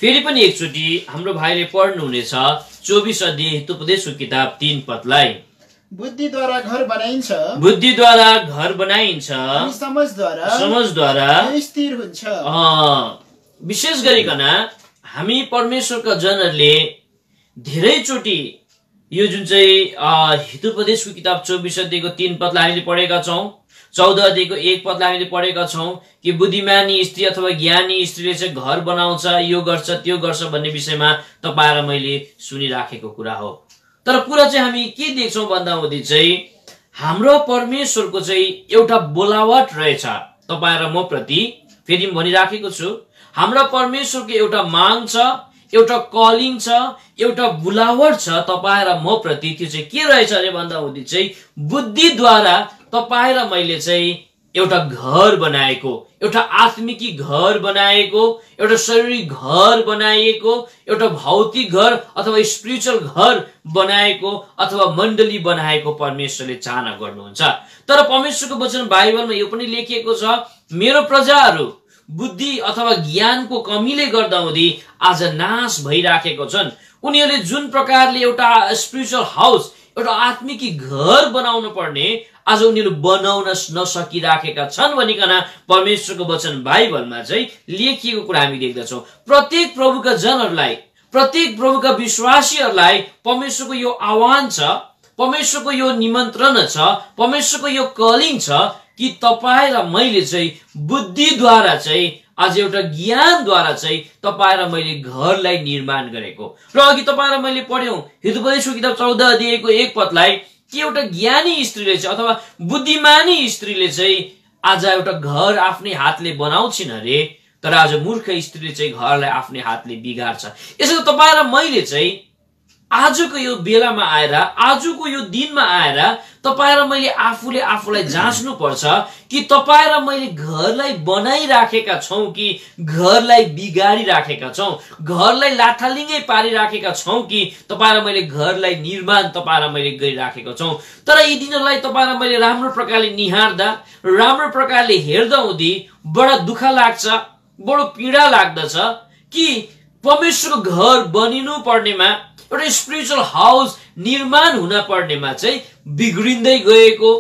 फेरि पनि एकचोटि हाम्रो भाइले पढ्नुहुनेछ 24 अध्याय हितोपदेशको किताब 3 पदलाई। बुद्धिद्वारा घर बनाइन्छ, बुद्धिद्वारा घर बनाइन्छ, अनि समझद्वारा समझद्वारा स्थिर हुन्छ। विशेष गरिकन हामी परमेश्वरका जनहरूले धेरैचोटि यो जुन चाहिँ हितोपदेशको किताब 24 अध्यायको 3 पदलाई हामीले पढेका छौं, 14 अध्यायको 1 पदलाई हामीले पढेका छौं कि बुद्धिमानी स्त्री अथवा ज्ञानी स्त्रीले चाहिँ घर बनाउँछ, यो गर्छ त्यो गर्छ भन्ने विषयमा तपाईं र मैले सुनिराखेको कुरा हो। तर कुरा चाहिँ हामी के देख्छौं भन्दा हुँदै चाहिँ हाम्रो परमेश्वरको चाहिँ एउटा बोलावट रहेछ तपाईं र म प्रति। फेरि भनिराखेको छु, हाम्रो परमेश्वरको एउटा माग छ, एउटा कलिङ छ, एउटा बुलावट छ तपाईं र म प्रति। त्यो चाहिँ के रहेछ अरे भन्दा हुँदै चाहिँ बुद्धिद्वारा तपाईं र मैले चाहिँ एउटा घर बनाएको, एउटा आत्मिकी घर बनाएको, एउटा शारीरिक घर बनाएको, एउटा भौतिक घर अथवा स्पिरिचुअल घर बनाएको अथवा मण्डली बनाएको परमेश्वरले चाहना गर्नुहुन्छ। तर परमेश्वरको वचन बाइबलमा यो पनि लेखिएको छ, मेरो प्रजाहरू बुद्धि अथवा ज्ञानको कमीले गर्दा हुँदै आज नाश भइराखेको छन्। उनीहरूले जुन प्रकारले एउटा स्पिरिचुअल हाउस, एउटा आत्मिकी घर बनाउनु पर्ने आज उनीहरू बनाउन नसकिराखेका छन् भनिकन परमेश्वरको वचन बाइबलमा चाहिँ लेखिएको कुरा हामी देख्दछौँ। प्रत्येक प्रभुका जनहरूलाई, प्रत्येक प्रभुका विश्वासीहरूलाई परमेश्वरको यो आह्वान छ, परमेश्वरको यो निमन्त्रणा छ, परमेश्वरको यो कलिङ छ कि तपाईं र मैले चाहिँ बुद्धिद्वारा चाहिँ आज एउटा ज्ञानद्वारा चाहिँ तपाईं र मैले घरलाई निर्माण गरेको। र अघि तपाईं र मैले पढ्यौं हितोपदेशको किताब 14 अध्यायको 1 पदलाई कि एउटा ज्ञानी स्त्रीले चाहिँ अथवा बुद्धिमानी स्त्रीले चाहिँ आज एउटा घर आफ्नै हातले बनाउँछिन् अरे, तर आज मूर्ख स्त्रीले चाहिँ घरलाई आफ्नै हातले बिगार्छ। यसो तपाईं र मैले चाहिँ आजको यो बेलामा आएर, आजको यो दिनमा आएर तपाईं र मैले आफूले आफूलाई जाँच्नु पर्छ कि तपाईं र मैले घरलाई बनाइराखेका छौं कि घरलाई बिगारिराखेका छौं, घरलाई लाथालिङ्गै पारिराखेका छौं कि तपाईं र मैले घरलाई निर्माण तपाईं र मैले गरिराखेका छौं। तर यी दिनहरूलाई तपाईं र मैले राम्रो प्रकारले निहार्दा, राम्रो प्रकारले हेर्दा हुँदी बडा दुःख लाग्छ, बडो पीडा लाग्दछ कि परमेश्वरको घर बनिनु पर्नेमा, एउटा स्पिरिचुअल हाउस निर्माण हुन पर्नेमा चाहिँ बिग्रिँदै गएको,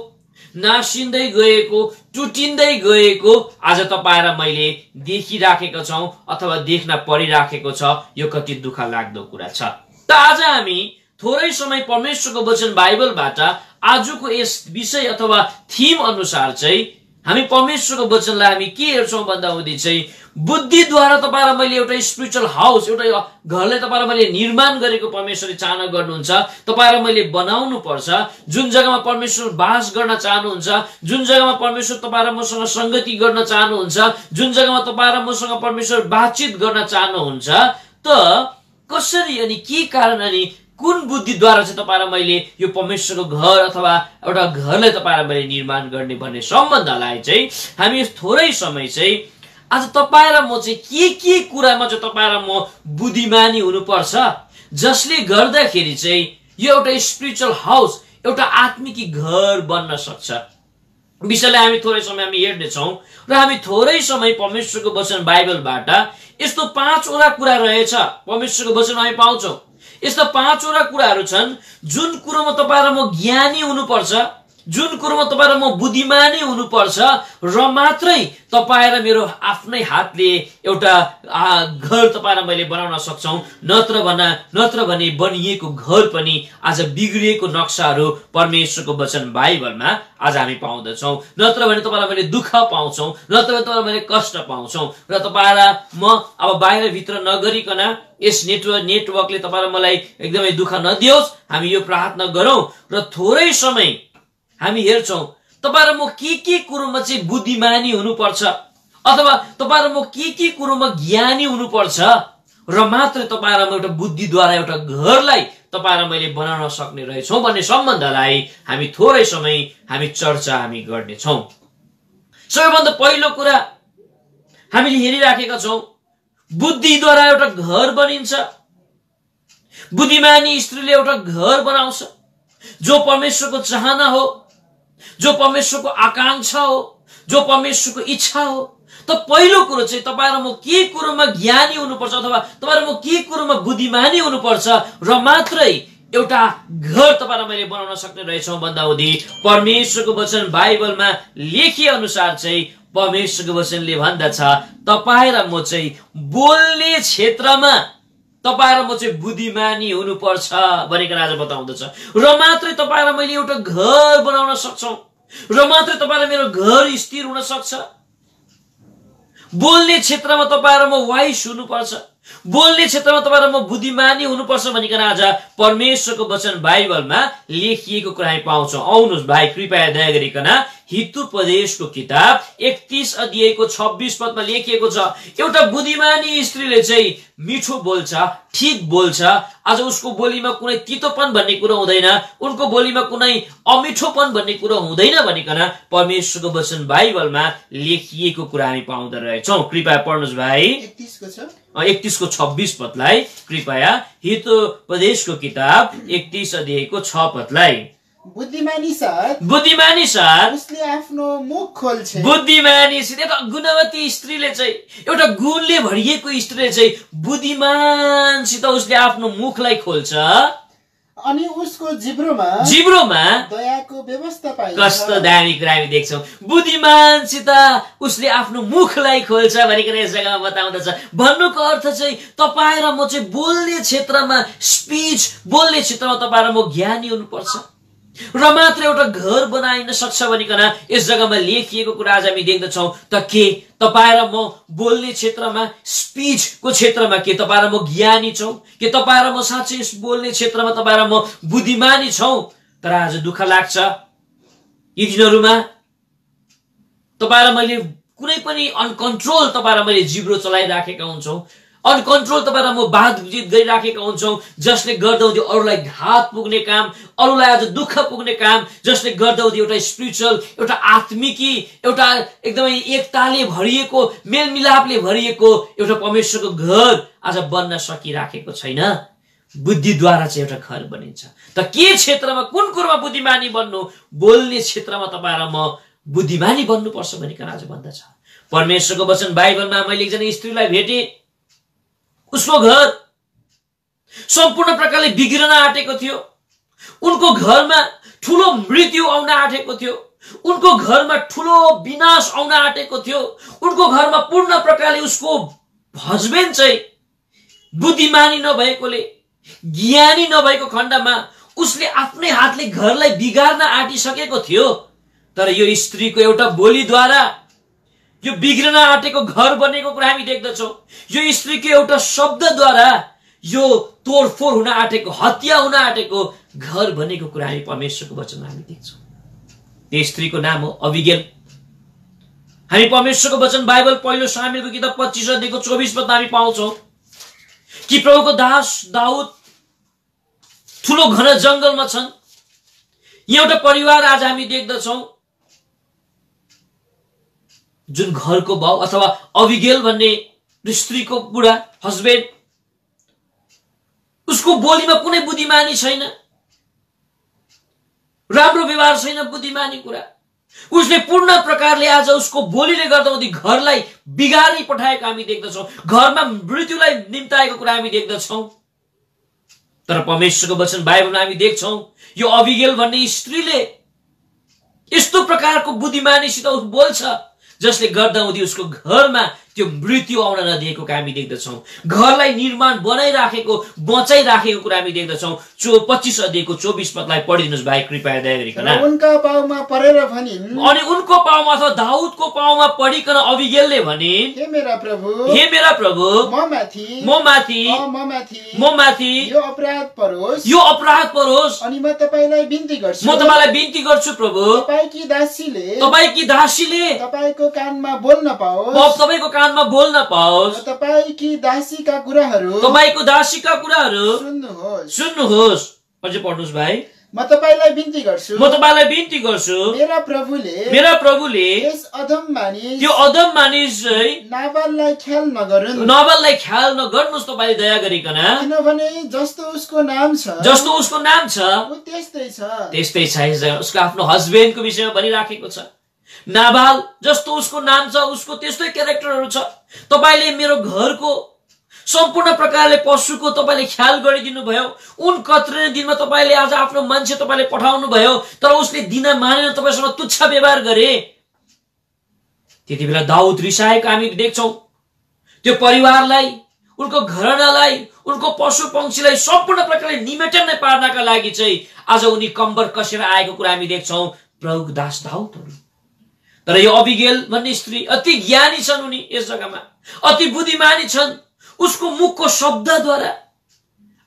नासिँदै गएको, टुटिँदै गएको आज तपाईं र मैले देखिराखेका छौं अथवा देख्न परिराखेको छ। यो कति दुःख लाग्दो कुरा छ। त आज हामी थोरै समय परमेश्वरको वचन बाइबलबाट आजको यस विषय अथवा थीम अनुसार चाहिँ हामी परमेश्वरको वचनलाई हामी के हेर्छौं भन्दा हुँदै चाहिँ बुद्धिद्वारा तपाईं र मैले एउटा स्पिरिचुअल हाउस, एउटा घरलाई तपाईं र मैले निर्माण गरेको परमेश्वरले चाहना गर्नुहुन्छ। तपाईं र मैले बनाउनु पर्छ जुन जग्गामा परमेश्वर वास गर्न चाहनुहुन्छ, जुन जग्गामा परमेश्वर तपाईं र मसँग संगति गर्न चाहनुहुन्छ, जुन जग्गामा तपाईं र मसँग परमेश्वर बातचित गर्न चाहनुहुन्छ। त कसरी अनि के कारण अनि कुन बुद्धिद्वारा चाहिँ तपाईं र मैले यो परमेश्वरको घर अथवा एउटा घरलाई तपाईं र मैले निर्माण गर्ने भन्ने सम्बन्धलाई चाहिँ हामी थोरै समय चाहिँ आज तपाईं र म चाहिँ के कुरामा चाहिँ तपाईं र म बुद्धिमानी हुनुपर्छ जसले गर्दाखेरि चाहिँ यो एउटा स्पिरिचुअल हाउस, एउटा आत्मिकी घर बन्न सक्छ। विषयलाई हामी थोरै समय हामी हेर्नेछौँ र हामी थोरै समय परमेश्वरको वचन बाइबलबाट यस्तो 5 वटा कुरा रहेछ परमेश्वरको वचनमा हामी पाउँछौँ। यस्ता 5 वटा कुराहरू छन् जुन कुरोमा तपाईं र म ज्ञानी हुनुपर्छ, जुन कुरोमा तपाईं र म बुद्धिमानी हुनुपर्छ र मात्रै तपाईं र मेरो आफ्नै हातले एउटा घर तपाईं र मैले बनाउन सक्छौं। नत्र भने बनिएको घर पनि आज बिग्रिएको नक्साहरू परमेश्वरको वचन बाइबलमा आज हामी पाउँदछौं। नत्र भने तपाईं र मैले दुःख पाउँछौं, नत्र भने तपाईं र मैले कष्ट पाउँछौं। र तपाईं र म अब बाहिर भित्र नगरिकन यस नेटवर्कले तपाईं र मलाई एकदमै दुःख नदियोस्, हामी यो प्रार्थना गरौं र थोरै समय हामी हेर्छौं तपाईं र म के कुरोमा चाहिँ बुद्धिमानी हुनुपर्छ अथवा तपाईं र म के कुरोमा ज्ञानी हुनुपर्छ र मात्र तपाईं र म एउटा बुद्धिद्वारा एउटा घरलाई तपाईं र मैले बनाउन सक्ने रहेछौं भन्ने सम्बन्धलाई हामी थोरै समय हामी चर्चा हामी गर्नेछौं। सबैभन्दा पहिलो कुरा हामीले हेरिराखेका छौं, बुद्धिद्वारा एउटा घर बनिन्छ। बुद्धिमानी स्त्रीले एउटा घर बनाउँछ जो परमेश्वरको चाहना हो, जो परमेश्वरको आकांक्षा हो, जो परमेश्वरको इच्छा हो, त पहिलो कुरो चाहिँ तपाईँ र म के कुरोमा ज्ञानी हुनुपर्छ अथवा तपाईँ र म के कुरोमा बुद्धिमानी हुनुपर्छ र मात्रै एउटा घर तपाईँ र मैले बनाउन सक्ने रहेछौँ भन्दा हुँदी परमेश्वरको वचन बाइबलमा लेखिए अनुसार चाहिँ परमेश्वरको वचनले भन्दछ तपाईँ र म चाहिँ बोल्ने क्षेत्रमा तपाईँ र म चाहिँ बुद्धिमानी हुनुपर्छ भनेर आज बताउँदछ र मात्रै तपाईँ र मैले एउटा घर बनाउन सक्छौँ र मात्रै तपाईँ र मेरो घर स्थिर हुन सक्छ। बोल्ने क्षेत्रमा तपाईँ र म वाइस हुनुपर्छ, बोल्ने क्षेत्रमा तपाईँ र म बुद्धिमानी हुनुपर्छ भनिकन आज परमेश्वरको वचन बाइबलमा लेखिएको कुरा हामी पाउँछौँ। आउनुहोस् भाइ कृपया दया गरिकन हितोपदेशको किताब 31 अध्यायको 26 पदमा लेखिएको छ एउटा बुद्धिमानी स्त्रीले चाहिँ मिठो बोल्छ, ठीक बोल्छ। आज उसको बोलीमा कुनै तितोपन भन्ने कुरो हुँदैन, उनको बोलीमा कुनै अमिठोपन भन्ने कुरो हुँदैन भनिकन परमेश्वरको वचन बाइबलमा लेखिएको कुरा हामी पाउँदो रहेछौँ। कृपया पढ्नुहोस् भाइ 31 को 26 पदलाई, कृपया हितोपदेशको किताब 31 अध्यायको 6 पदलाई। बुद्धिमानी साथ उसले आफ्नो मुख खोल्छ। बुद्धिमानीसित एउटा गुणवती स्त्रीले चाहिँ, एउटा गुणले भरिएको स्त्रीले चाहिँ बुद्धिमानसित उसले आफ्नो मुखलाई खोल्छ अनि उसको जिब्रोमा दयाको व्यवस्था पाइन्छ। कस्तो दामी कुरा हामी देख्छौँ। बुद्धिमानसित उसले आफ्नो मुखलाई खोल्छ भनिकन यस जग्गामा बताउँदछ। भन्नुको अर्थ चाहिँ तपाईँ र म चाहिँ बोल्ने क्षेत्रमा, स्पिच बोल्ने क्षेत्रमा तपाईँ र म ज्ञानी हुनुपर्छ र मात्र एउटा घर बनाइन सक्छ भनिकन यस जग्गामा लेखिएको कुरा आज हामी देख्दछौँ। त के तपाईँ र म बोल्ने क्षेत्रमा, स्पिचको क्षेत्रमा के तपाईँ र म ज्ञानी छौँ? के तपाईँ र म साँच्चै बोल्ने क्षेत्रमा तपाईँ र म बुद्धिमानी छौँ? तर आज दुःख लाग्छ यी दिनहरूमा तपाईँ र मैले कुनै पनि अनकन्ट्रोल तपाईँ र मैले जिब्रो चलाइराखेका हुन्छौँ, अनकन्ट्रोल तपाईँ र म बातचित गरिराखेका हुन्छौँ, जसले गर्दा अरूलाई घात पुग्ने काम, अरूलाई आज दुःख पुग्ने काम, जसले गर्दा एउटा स्पिरिचुअल, एउटा आत्मिकी, एउटा एकदमै एकताले भरिएको, मेलमिलापले भरिएको एउटा परमेश्वरको घर आज बन्न सकिराखेको छैन। बुद्धिद्वारा चाहिँ एउटा घर बनिन्छ। त के क्षेत्रमा, कुन कुरोमा बुद्धिमानी बन्नु? बोल्ने क्षेत्रमा तपाईँ र म बुद्धिमानी बन्नुपर्छ भनिकन आज भन्दछ परमेश्वरको वचन बाइबलमा। मैले एकजना स्त्रीलाई भेटेँ, उसको घर सम्पूर्ण प्रकारले बिग्रन आँटेको थियो, उनको घरमा ठुलो मृत्यु आउन आँटेको थियो, उनको घरमा ठुलो विनाश आउन आँटेको थियो, उनको घरमा पूर्ण प्रकारले उसको हस्बेन्ड चाहिँ बुद्धिमानी नभएकोले, ज्ञानी नभएको खण्डमा उसले आफ्नै हातले घरलाई बिगार्न आँटिसकेको थियो। तर यो स्त्रीको एउटा बोलीद्वारा यो बिग्रन आँटेको घर बनेको कुरा हामी देख्दछौँ। यो स्त्रीको एउटा शब्दद्वारा यो तोडफोड हुन आँटेको, हत्या हुन आँटेको घर बनेको कुरा हामी परमेश्वरको वचनमा हामी देख्छौँ। त्यो स्त्रीको नाम हो अबिगेल। हामी परमेश्वरको वचन बाइबल पहिलो सामुएलको किताब 25 अध्यायको 24 पदमा हामी पाउँछौँ कि प्रभुको दास दाउद ठुलो घना जंगलमा छन्। एउटा परिवार आज हामी देख्दछौँ जुन घरको बाउ अथवा अबिगेल भन्ने स्त्रीको बुढा हस्बेन्ड, उसको बोलीमा कुनै बुद्धिमानी छैन, राम्रो व्यवहार छैन, बुद्धिमानी कुरा। उसले पूर्ण प्रकारले आज उसको बोलीले गर्दा घरलाई बिगारी पठाएको हामी देख्दछौँ, घरमा मृत्युलाई निम्ताएको कुरा हामी देख्दछौँ। तर परमेश्वरको वचन बाइबलमा हामी देख्छौँ यो अबिगेल भन्ने स्त्रीले यस्तो प्रकारको बुद्धिमानीसित बोल्छ जसले गर्दा उसको घरमा त्यो मृत्यु आउन नदिएको हामी देख्दछौँ। घरलाई निर्माण बनाइराखेको, बचाइराखेको कुरा हामी देख्दछौँ। 25 अध्यायको 24 पदलाई पढिदिनुहोस् भाइ कृपया दया गरिकन। उनका पाउमा परेर भनिन्, अनि उनको पाउमा अथवा दाउदको पाउमा पढिकन अबिगेलले भनिन्, हे मेरा प्रभु, म माथि यो अपराध परोस्, अनि म तपाईलाई बिन्ती गर्छु प्रभु, तपाईकी दासीले तपाईको कानमा बोल्न पाओस्, तपाईकी दासीका कुराहरू सुन्नुहोस्। अझै पढ्नुहोस् भाइ। म तपाईलाई बिन्ती गर्छु मेरा प्रभुले यस अधम मानिस नाबाललाई ख्याल नगर्नुहोस् तपाईले दया गरिकन, किनभने जस्तो उसको नाम छ त्यस्तै छ। उसको आफ्नो हस्बेन्डको विषयमा भनिराखेको छ। नाबाल जस्तो उसको नाम छ, उसको त्यस्तै क्यारेक्टरहरू छ। तपाईले मेरो घरको सम्पूर्ण प्रकारले पशुको तपाईले ख्याल गरिदिनु भयो। उन कत्रिने दिनमा तपाईले आज आफ्नो मान्छे तपाईले पठाउनु भयो, तर उसले दिन मानेन, तपाईसँग तुच्छ व्यवहार गरे। त्यति बेला दाउद रिसाएको हामी देख्छौं। त्यो परिवारलाई, उनको घरनालाई, उनको पशु पंक्षीलाई सम्पूर्ण प्रकारले निमेटन पार्नका लागि चाहिँ आज उनी कम्बर कसेर आएको कुरा हामी देख्छौं प्रभुको दास दाउदहरू। तर यो अबिगेल भन्ने स्त्री अति ज्ञानी छन्, उनी यस जग्गामा अति बुद्धिमानी छन्। उसको मुखको शब्दद्वारा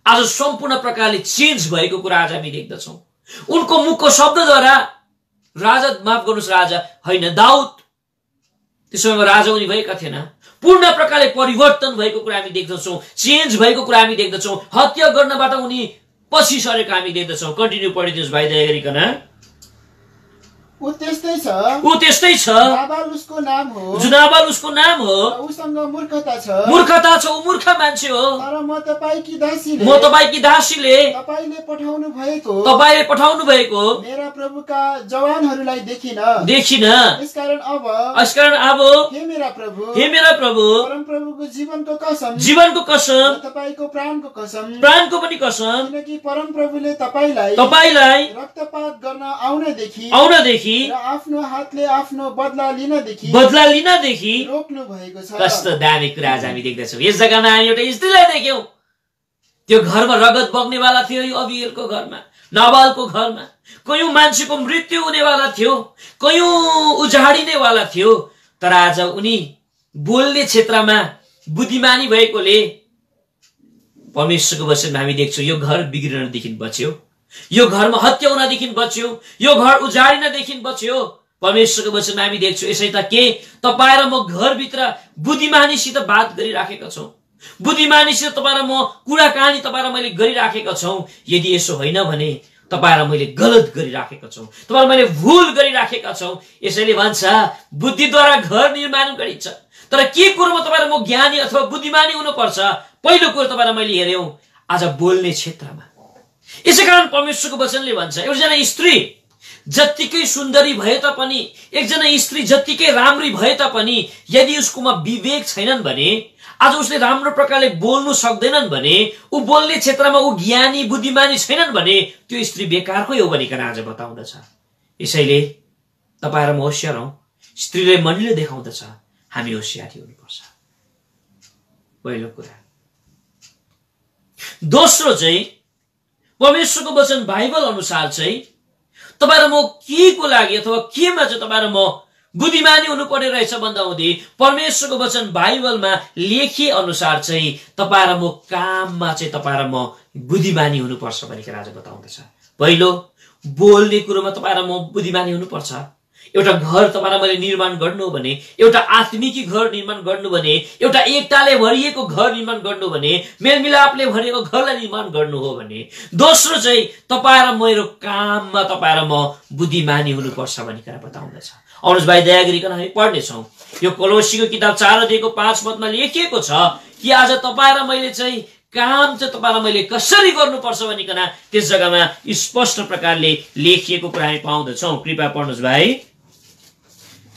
आज सम्पूर्ण प्रकारले चेन्ज भएको कुरा आज हामी देख्दछौं। उनको मुखको शब्दद्वारा राजा, माफ गर्नुहोस् राजा होइन, दाउद त्यस समयमा राजा उनी भएका थिएन, पूर्ण प्रकारले परिवर्तन भएको कुरा हामी देख्दछौं, चेन्ज भएको कुरा हामी देख्दछौं। हत्या गर्नबाट उनी पछि सरेको हामी देख्दछौं। कन्टिन्यू पढिदिनुहोस् भाइ दया गरिकन। ऊ त्यस्तै छ, ऊ त्यस्तै छ, नाबाल उसको नाम हो, नाबाल उसको नाम हो, उसँग मूर्खता छ, मूर्खता छ, ऊ मूर्ख मान्छे हो। तर म तपाईकी दासीले, म तपाईकी दासीले तपाईले पठाउनु भएको, तपाईले पठाउनु भएको मेरा प्रभुका जवानहरूलाई देखिन। यसकारण अब हे मेरा प्रभु, हे मेरा प्रभु, परम प्रभुको जीवनको कसम, जीवनको कसम, तपाईको प्राणको कसम, प्राणको पनि कसम, किनकि परम प्रभुले तपाईलाई रक्तपात गर्न आउनदेखि र आफ्नो हातले आफ्नो बदला लिनदेखि रोक्नु भएको छ। कस्तो दामी कुरा आज हामी देख्दछौँ। यस जग्गामा हामी एउटा स्त्रीलाई देख्यौं। त्यो घरमा रगत बग्नेवाला थियो, यो अबिगेलको घरमा, नाबालको घरमा कयौं मान्छेको मृत्यु हुनेवाला थियो, कयौं उजाडिनेवाला थियो। तर आज उनी बोल्ने क्षेत्रमा बुद्धिमानी भएकोले परमेश्वरको वचनमा हामी देख्छौं यो घर बिग्रिनदेखि बच्यो, यो घरमा हत्या हुनदेखि बच्यो, यो घर उजाडिनदेखि बच्यो। परमेश्वरको वचनमा हामी देख्छौं यसै त के तपाईँ र म घरभित्र बुद्धिमानीसित बात गरिराखेका छौं, बुद्धिमानीसित तपाईँ र म कुराकानी तपाईँ र मैले गरिराखेका छौं। यदि यसो होइन भने तपाईँ र मैले गलत गरिराखेका छौं, तपाईँ र मैले भूल गरिराखेका छौं। यसैले भन्छ बुद्धिद्वारा घर निर्माण गरिन्छ। तर के कुरोमा तपाईँ र म ज्ञानी अथवा बुद्धिमानी हुनुपर्छ? पहिलो कुरो तपाईँ र मैले हेर्यौं आज बोल्ने क्षेत्रमा। यसै कारण परमेश्वरको वचनले भन्छ एकजना स्त्री जत्तिकै सुन्दरी भए तापनि, एकजना स्त्री जत्तिकै राम्री भए तापनि यदि उसकोमा विवेक छैनन् भने, आज उसले राम्रो प्रकारले बोल्नु सक्दैनन् भने, ऊ बोल्ने क्षेत्रमा ऊ ज्ञानी बुद्धिमानी छैनन् भने त्यो स्त्री बेकारकै हो भनिकन आज बताउँदछ। यसैले तपाईँ र म होशियार हौं। स्त्रीले मनले देखाउँदछ हामी होशियारी हुनुपर्छ, पहिलो कुरा। दोस्रो चाहिँ परमेश्वरको वचन बाइबल अनुसार चाहिँ तपाईँ र म के को लागि अथवा केमा चाहिँ तपाईँ र म बुद्धिमानी हुनुपर्ने रहेछ भन्दा हुँदै परमेश्वरको वचन बाइबलमा लेखिए अनुसार चाहिँ तपाईँ र म काममा चाहिँ तपाईँ र म बुद्धिमानी हुनुपर्छ भनिकन आज बताउँदछ। पहिलो बोल्ने कुरोमा तपाईँ र म बुद्धिमानी हुनुपर्छ। एउटा घर तपाईँ र मैले निर्माण गर्नु हो भने, एउटा आत्मिकी घर निर्माण गर्नु भने, एउटा एकताले भरिएको घर निर्माण गर्नु भने, मेलमिलापले भरिएको घरलाई निर्माण गर्नु हो भने, दोस्रो चाहिँ तपाईँ र मेरो काममा तपाईँ र म बुद्धिमानी हुनुपर्छ भनिकन बताउँदछ। आउनुहोस् भाइ दया गरिकन हामी पढ्नेछौँ। यो कोलोसीको किताब 4:5 लेखिएको छ कि आज तपाईँ र मैले चाहिँ काम चाहिँ तपाईँ र मैले कसरी गर्नुपर्छ भनिकन त्यस जग्गामा स्पष्ट प्रकारले लेखिएको कुरा हामी पाउँदछौँ। कृपया पढ्नुहोस् भाइ।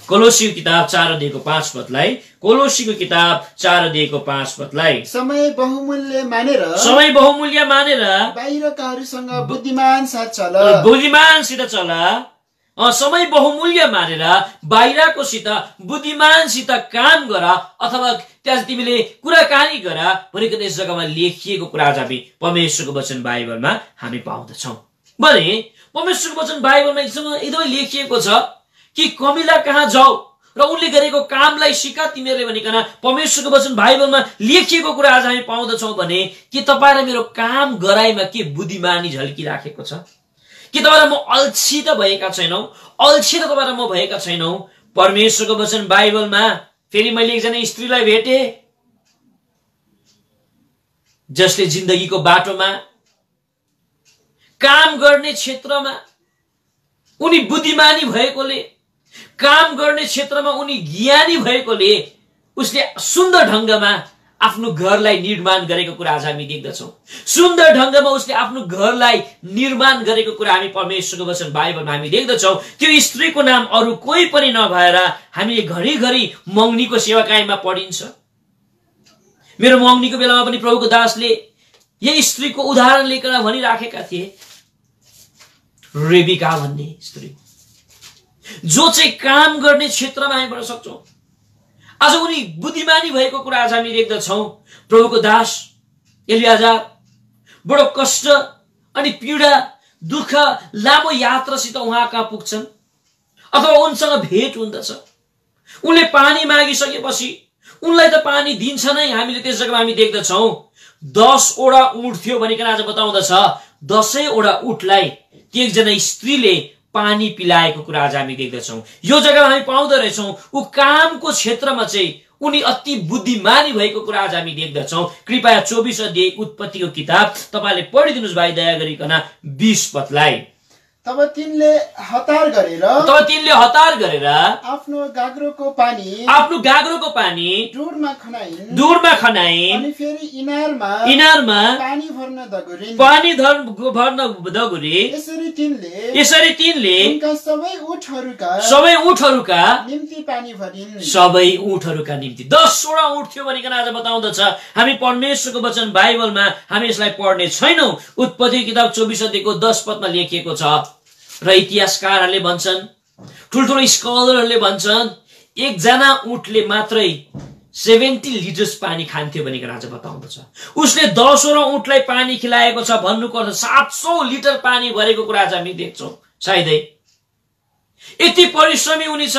कोलोसीको किताब 4:5 कोलोसीको किताब 4:5 समय बहुमूल्य मानेर बाहिरकाहरूसँग बुद्धिमानसित चल। समय बहुमूल्य मानेर बाहिरकोसित बुद्धिमानसित काम गर अथवा त्यहाँ तिमीले कुराकानी गर भनेको यस जग्गामा लेखिएको कुरा आज हामी परमेश्वरको वचन बाइबलमा हामी पाउँदछौँ। भने परमेश्वरको वचन बाइबलमा एकदमै लेखिएको छ कि कमिला कहाँ जाऊ र उनले गरेको कामलाई सिका तिमीहरूले भनिकन परमेश्वरको वचन बाइबलमा लेखिएको कुरा आज हामी पाउँदछौँ। भने के तपाईँ र मेरो काम गराइमा के बुद्धिमानी झल्किराखेको छ? के तपाईँ र म अल्छी त भएका छैनौं? अल्छी त तपाईँ र म भएका छैनौं? परमेश्वरको वचन बाइबलमा फेरि मैले एकजना स्त्रीलाई भेटे जसले जिन्दगीको बाटोमा काम गर्ने क्षेत्रमा उनी बुद्धिमानी भएकोले, काम गर्ने क्षेत्रमा उनी ज्ञानी भएकोले उसले सुन्दर ढंगमा आफ्नो घरलाई निर्माण गरेको कुरा आज हामी देख्दछौँ। सुन्दर ढङ्गमा उसले आफ्नो घरलाई निर्माण गरेको कुरा हामी परमेश्वरको वचन बाइबलमा हामी देख्दछौँ। त्यो स्त्रीको नाम अरू कोही पनि नभएर हामीले घरिघरि मङ्गनीको सेवाकाईमा पढिन्छ। मेरो मङ्गनीको बेलामा पनि प्रभुको दासले यही स्त्रीको उदाहरण लिएर भनिराखेका थिए, रेबिका भन्ने स्त्री जो चाहिँ काम गर्ने क्षेत्रमा हामी गर्न सक्छौँ। आज उनी बुद्धिमानी भएको कुरा आज हामी देख्दछौँ। प्रभुको दास एलियाजार बडो कष्ट अनि पीडा दुःख लामो यात्रासित उहाँ कहाँ पुग्छन् अथवा उनसँग भेट हुँदछ। उनले पानी मागिसकेपछि उनलाई त पानी दिन्छ नै। हामीले त्यस जग्गामा हामी देख्दछौँ 10 वटा ऊँट थियो भनिकन आज बताउँदछ। 10 वटा ऊँटलाई एकजना स्त्रीले पानी पिलाएको कुरा आज हामी देख्दछौँ। यो जग्गामा हामी पाउँदो रहेछौँ ऊ कामको क्षेत्रमा चाहिँ उनी अति बुद्धिमानी भएको कुरा आज हामी देख्दछौँ। कृपया 24 अध्याय उत्पत्तिको किताब तपाईले पढिदिनुस् भाइ दया गरिकन 20 पदलाई। तब तिनले हतार गरेर आफ्नो गाग्रोको पानी डुरमा खनाइन् अनि फेरि इनारमा पानी भर्न दगुरिन्। यसरी तिनले उनका सबै ऊँटहरूका निम्ति पानी भरिन्। 10 वटा ऊँट थियो भनिकन आज बताउँदछ। हामी परमेश्वरको वचन बाइबलमा हामी यसलाई पढ्ने छैनौं। उत्पत्ति किताब 24 अध्यायको 10 पदमा लेखिएको छ र इतिहासकारहरूले भन्छन्, ठुल्ठुलो स्कलरहरूले भन्छन् एकजना ऊँटले मात्रै 70 लिटर्स पानी खान्थ्यो भनिकन आज बताउँदछ। उसले 10 वटा ऊँटलाई पानी खिलाएको छ भन्नुको अर्थ 700 लिटर पानी भरेको कुरा आज हामी देख्छौँ। सायदै यति परिश्रमी उनी छ,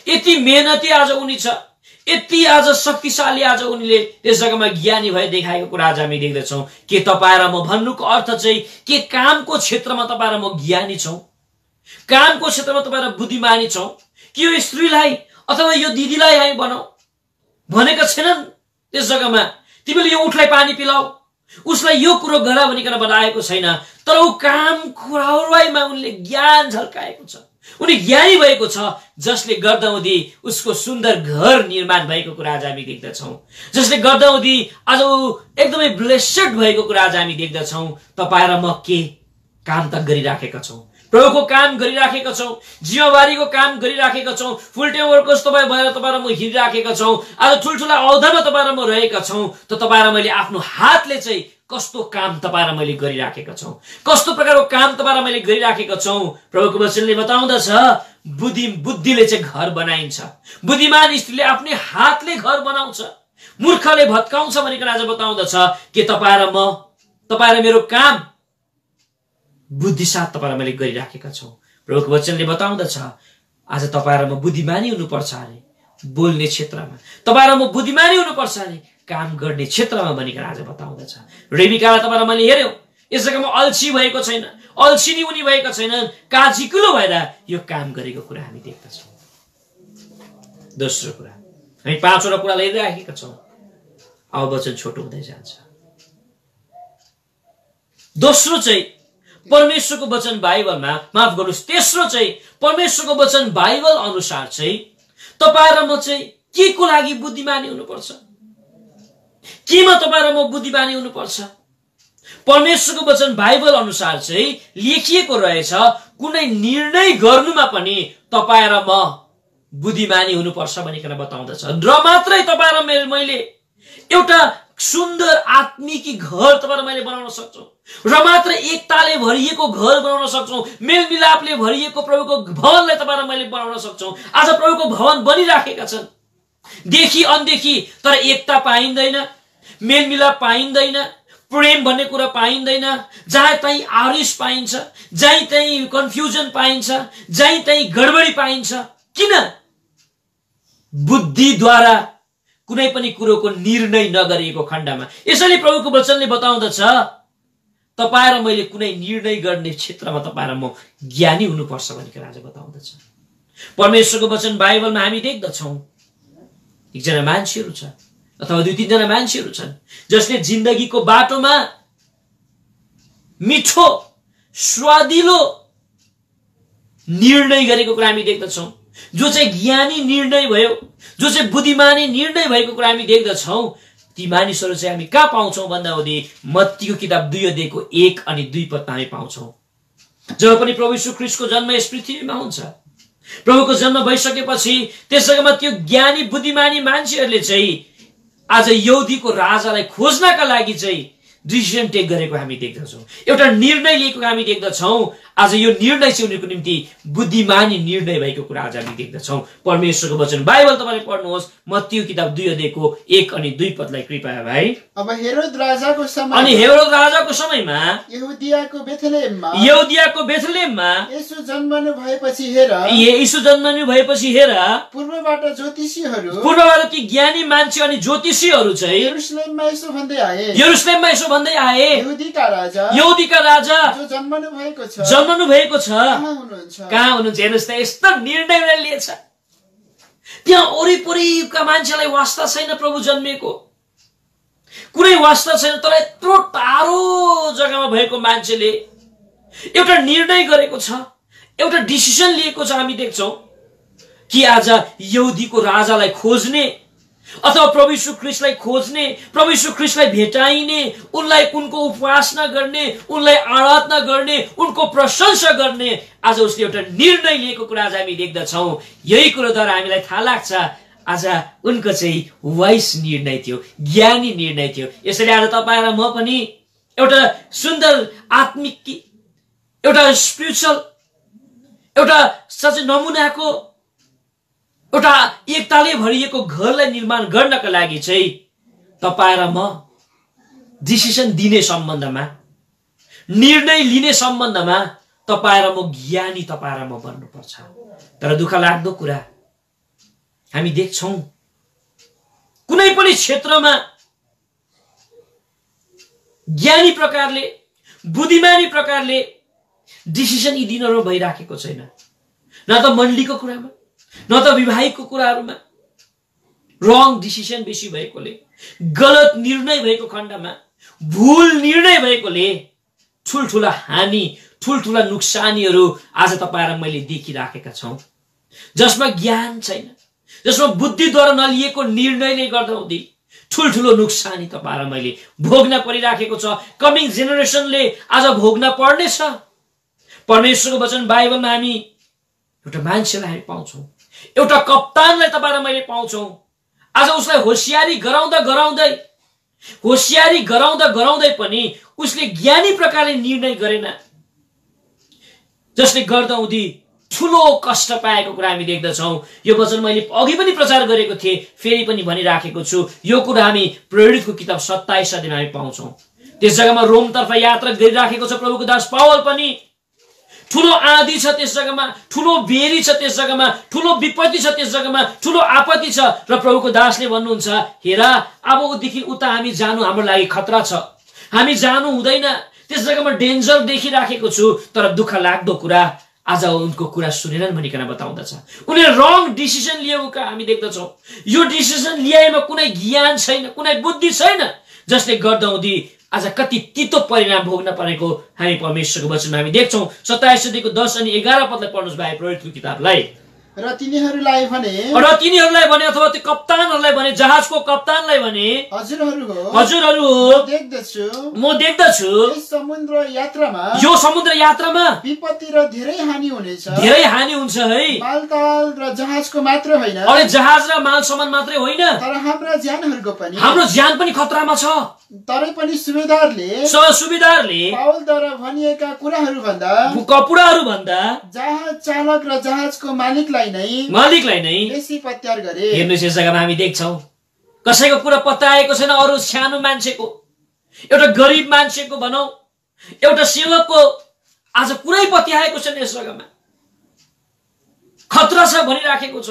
यति मेहनती आज उनी छ, यति आज शक्तिशाली आज उनीले त्यस जग्गामा ज्ञानी भए देखाएको कुरा आज हामी देख्दछौँ। के तपाईँ र म भन्नुको अर्थ चाहिँ के कामको क्षेत्रमा तपाईँ र म ज्ञानी छौँ, कामको क्षेत्रमा तपाईँ र बुद्धिमानी छौँ कि यो स्त्रीलाई अथवा यो दिदीलाई हामी बनाऊ भनेका छैनन्। त्यस जग्गामा तिमीले यो ऊँटलाई पानी पिलाऊ, उसलाई यो कुरो गर भनिकन बनाएको छैन। तर ऊ काम कुराहरूमा उनले ज्ञान झल्काएको छ, उनी ज्ञानी भएको छ, जसले गर्दाहुँदी उसको सुन्दर घर निर्माण भएको कुरा आज हामी देख्दछौँ। जसले गर्दाहुँदी आज एकदमै ब्लेस्ड भएको कुरा आज हामी देख्दछौँ। तपाईँ र म के काम त गरिराखेका छौँ, प्रभुको काम गरिराखेका छौँ, जिम्मेवारीको काम गरिराखेका छौँ, फुल टाइम वर्कर्स तपाईँ भएर तपाईँ र म हिँडिराखेका छौँ। आज ठुल्ठुला औधारमा तपाईँ र म रहेका छौँ। त तपाईँ र मैले आफ्नो हातले चाहिँ कस्तो काम तपाईँ र मैले गरिराखेका छौँ, कस्तो प्रकारको काम तपाईँ र मैले गरिराखेका छौँ। प्रभुको वचनले बताउँदछ बुद्धिले चाहिँ घर बनाइन्छ, बुद्धिमान स्त्रीले आफ्नै हातले घर बनाउँछ, मूर्खले भत्काउँछ भनिकन आज बताउँदछ। के तपाईँ र मेरो काम बुद्धिसाथ तपाईँ र मैले गरिराखेका छौँ। प्रभुको वचनले बताउँदछ आज तपाईँ र म बुद्धिमानी हुनुपर्छ अरे बोल्ने क्षेत्रमा, तपाईँ र म बुद्धिमानी हुनुपर्छ अरे काम गर्ने क्षेत्रमा भनिकन आज बताउँदछ। रेबिकालाई तपाईँ र मैले हेर्यौँ, यस जग्गामा अल्छी भएको छैन, अल्छिनी उनी भएका छैनन्, काजिकुलो भएर यो काम गरेको कुरा हामी देख्दछौँ। दोस्रो कुरा, हामी 5 वटा कुरा लिइराखेका छौँ। अब वचन छोटो हुँदै जान्छ। दोस्रो चाहिँ परमेश्वरको वचन बाइबलमा, माफ गर्नुहोस्, तेस्रो चाहिँ परमेश्वरको वचन बाइबल अनुसार चाहिँ तपाईँ र म चाहिँ के को लागि बुद्धिमानी हुनुपर्छ, केमा तपाईँ र म बुद्धिमानी हुनुपर्छ। परमेश्वरको वचन बाइबल अनुसार चाहिँ लेखिएको रहेछ कुनै निर्णय गर्नुमा पनि तपाईँ र म बुद्धिमानी हुनुपर्छ भनिकन बताउँदछ। र मात्रै तपाईँ र मैले एउटा सुन्दर आत्मिकी घर तपाईँ र मैले बनाउन सक्छौँ, र मात्र एकताले भरिएको घर बनाउन सक्छौँ, मेलमिलापले भरिएको प्रभुको भवनलाई तपाईँ र मैले बनाउन सक्छौँ। आज प्रभुको भवन बनिराखेका छन्, देखि अनदेखि, तर एकता पाइँदैन, मेलमिलाप पाइँदैन, प्रेम भन्ने कुरा पाइँदैन। जहाँ तहीँ आरिस पाइन्छ, जहीँ तहीँ कन्फ्युजन पाइन्छ, जहीँ तहीँ गडबडी पाइन्छ। किन? बुद्धिद्वारा कुनै पनि कुरोको निर्णय नगरिएको खण्डमा। यसैले प्रभुको वचनले बताउँदछ तपाईँ र मैले कुनै निर्णय गर्ने क्षेत्रमा तपाईँ र म ज्ञानी हुनुपर्छ भनेर आज बताउँदछ। परमेश्वरको वचन बाइबलमा हामी देख्दछौँ एकजना मान्छेहरू छ अथवा 2-3 जना मान्छेहरू छन् जसले जिन्दगीको बाटोमा मिठो स्वादिलो निर्णय गरेको कुरा हामी देख्दछौँ, जो चाहिँ ज्ञानी निर्णय भयो, जो चाहिँ बुद्धिमानी निर्णय भएको कुरा हामी देख्दछौँ। ती मानिसहरू चाहिँ हामी कहाँ पाउँछौँ भन्दाहुँदी मत्तीको किताब 2 अध्यायको 1 अनि 2 पदमा हामी पाउँछौँ। जब पनि प्रभु यीशु ख्रीष्टको जन्म यस पृथ्वीमा हुन्छ, प्रभुको जन्म भइसकेपछि त्यस जग्गामा त्यो ज्ञानी बुद्धिमानी मान्छेहरूले चाहिँ आज यहुदीको राजालाई खोज्नका लागि चाहिँ डिसिजन टेक गरेको हामी देख्दछौँ, एउटा निर्णय लिएको हामी देख्दछौँ। आज यो निर्णय चाहिँ उनीहरूको निम्ति बुद्धिमानी निर्णय भएको कुरा आज हामी देख्दछौँ। परमेश्वरको वचन बाइबल तपाईँले पढ्नुहोस्, मत्तीको किताब 2 अध्यायको 1 अनि 2 पदलाई कृपया भाइ। अब हेरोद राजाको समय, अनि हेरोद राजाको समयमा यहुदियाको बेथलेहममा येशू जन्मनु भएपछि हेर, पूर्वबाट पूर्वबाट ती ज्ञानी मान्छे अनि ज्योतिषीहरू चाहिँ यरुशलेममा यसो भन्दै आए, यहुदीका राजा जो जन्मनु भएको छ कहाँ हुनुहुन्छ? हेर्नुहोस् त, यस्तो निर्णय लिएछ। त्यहाँ वरिपरिका मान्छेलाई वास्ता छैन प्रभु जन्मिएको, कुनै वास्ता छैन, तर यत्रो टाढो जग्गामा भएको मान्छेले एउटा निर्णय गरेको छ, एउटा डिसिजन लिएको छ। हामी देख्छौँ कि आज यहुदीको राजालाई खोज्ने अथवा प्रभु यीशु ख्रीष्टलाई खोज्ने, प्रभु यीशु ख्रीष्टलाई भेटाइने, उनलाई उनको उपासना गर्ने, उनलाई आराधना गर्ने, उनको प्रशंसा गर्ने आज उसले एउटा निर्णय लिएको कुरा आज हामी देख्दछौँ। यही कुरोद्वारा हामीलाई थाहा लाग्छ आज उनको चाहिँ वाइस निर्णय थियो, ज्ञानी निर्णय थियो। यसरी आज तपाईँ र म पनि एउटा सुन्दर आत्मिक, एउटा स्पिरिचुअल, एउटा सच नमुनाको, एउटा एकताले भरिएको घरलाई निर्माण गर्नका लागि चाहिँ तपाईँ र म डिसिसन दिने सम्बन्धमा, निर्णय लिने सम्बन्धमा तपाईँ र म ज्ञानी, तपाईँ र म बन्नुपर्छ। तर दुःख लाग्दो कुरा हामी देख्छौँ कुनै पनि क्षेत्रमा ज्ञानी प्रकारले, बुद्धिमानी प्रकारले डिसिसन यी दिनहरू भइराखेको छैन। न त मण्डलीको कुरामा, न त विवाहिकको कुराहरूमा रङ डिसिसन बेसी भएकोले, गलत निर्णय भएको खण्डमा, भुल निर्णय भएकोले ठुल्ठुला हानि, ठुल्ठुला नुक्सानीहरू आज तपाईँ र मैले देखिराखेका छौँ। जसमा ज्ञान छैन, जसमा बुद्धिद्वारा नलिएको निर्णयले गर्दा हुँदै ठुल्ठुलो नुक्सानी तपाईँ र मैले भोग्न परिराखेको छ। कमिङ जेनेरेसनले आज भोग्न पर्नेछ। परमेश्वरको वचन बाइबलमा हामी एउटा मान्छेलाई हामी पाउँछौँ, एउटा कप्तानलाई तपाईँ र मैले पाउँछौँ। आज उसलाई होसियारी गराउँदा पनि उसले ज्ञानी प्रकारले निर्णय गरेन, जसले गर्दा हुँदी ठुलो कष्ट पाएको कुरा हामी देख्दछौँ। यो वचन मैले अघि पनि प्रचार गरेको थिएँ, फेरि पनि भनिराखेको छु। यो कुरा हामी प्रेरितको किताब 27 अध्यायमा हामी पाउँछौँ। त्यस जग्गामा रोमतर्फ यात्रा गरिराखेको छ प्रभुको दास पावल पनि। ठुलो आँधी छ त्यस जग्गामा, ठुलो बेरी छ त्यस जग्गामा, ठुलो विपत्ति छ त्यस जग्गामा, ठुलो आपत्ति छ। र प्रभुको दासले भन्नुहुन्छ, हेर अबदेखि उता हामी जानु हाम्रो लागि खतरा छ, हामी जानु हुँदैन। त्यस जग्गामा डेन्जर देखिराखेको छु। तर दुःख लाग्दो कुरा आज उनको कुरा सुनेनन् भनिकन बताउँदछ। उनीहरूले रङ डिसिसन लिएको हामी देख्दछौँ। यो डिसिसन लिएमा कुनै ज्ञान छैन, कुनै बुद्धि छैन, जसले गर्दा हुँदी आज कति तितो परिणाम भोग्न परेको हामी परमेश्वरको वचनमा हामी देख्छौँ। 27 अध्यायको 10 अनि 11 पदलाई पढ्नुहोस् भाइ प्रेरितको किताबलाई। र तिनीहरूलाई भने अथवा त्यो कप्तानहरूलाई भने, जहाजको कप्तानलाई भने, हजुरहरू म देख्दछु यो समुद्र यात्रामा विपत्ति र धेरै हानि हुनेछ, धेरै हानि हुन्छ है। मालताल र जहाजको मात्र होइन, अरे जहाज र माल सामान मात्रै होइन, तर हाम्रो ज्यान पनि खतरामा छ। तरै पनि सुबेदारले पावलद्वारा भनिएका कुराहरू भन्दा जहाज चालक र जहाजको मालिकलाई नै बेसी पत्यार गरे। हेर्नुहोस् यस जग्गामा हामी देख्छौँ कसैको कुरा पत्याएको छैन। अरू सानो मान्छेको, एउटा गरिब मान्छेको भनौँ, एउटा सेवकको आज कुरै पत्याएको छैन। यस जग्गामा खतरा छ भनिराखेको छ।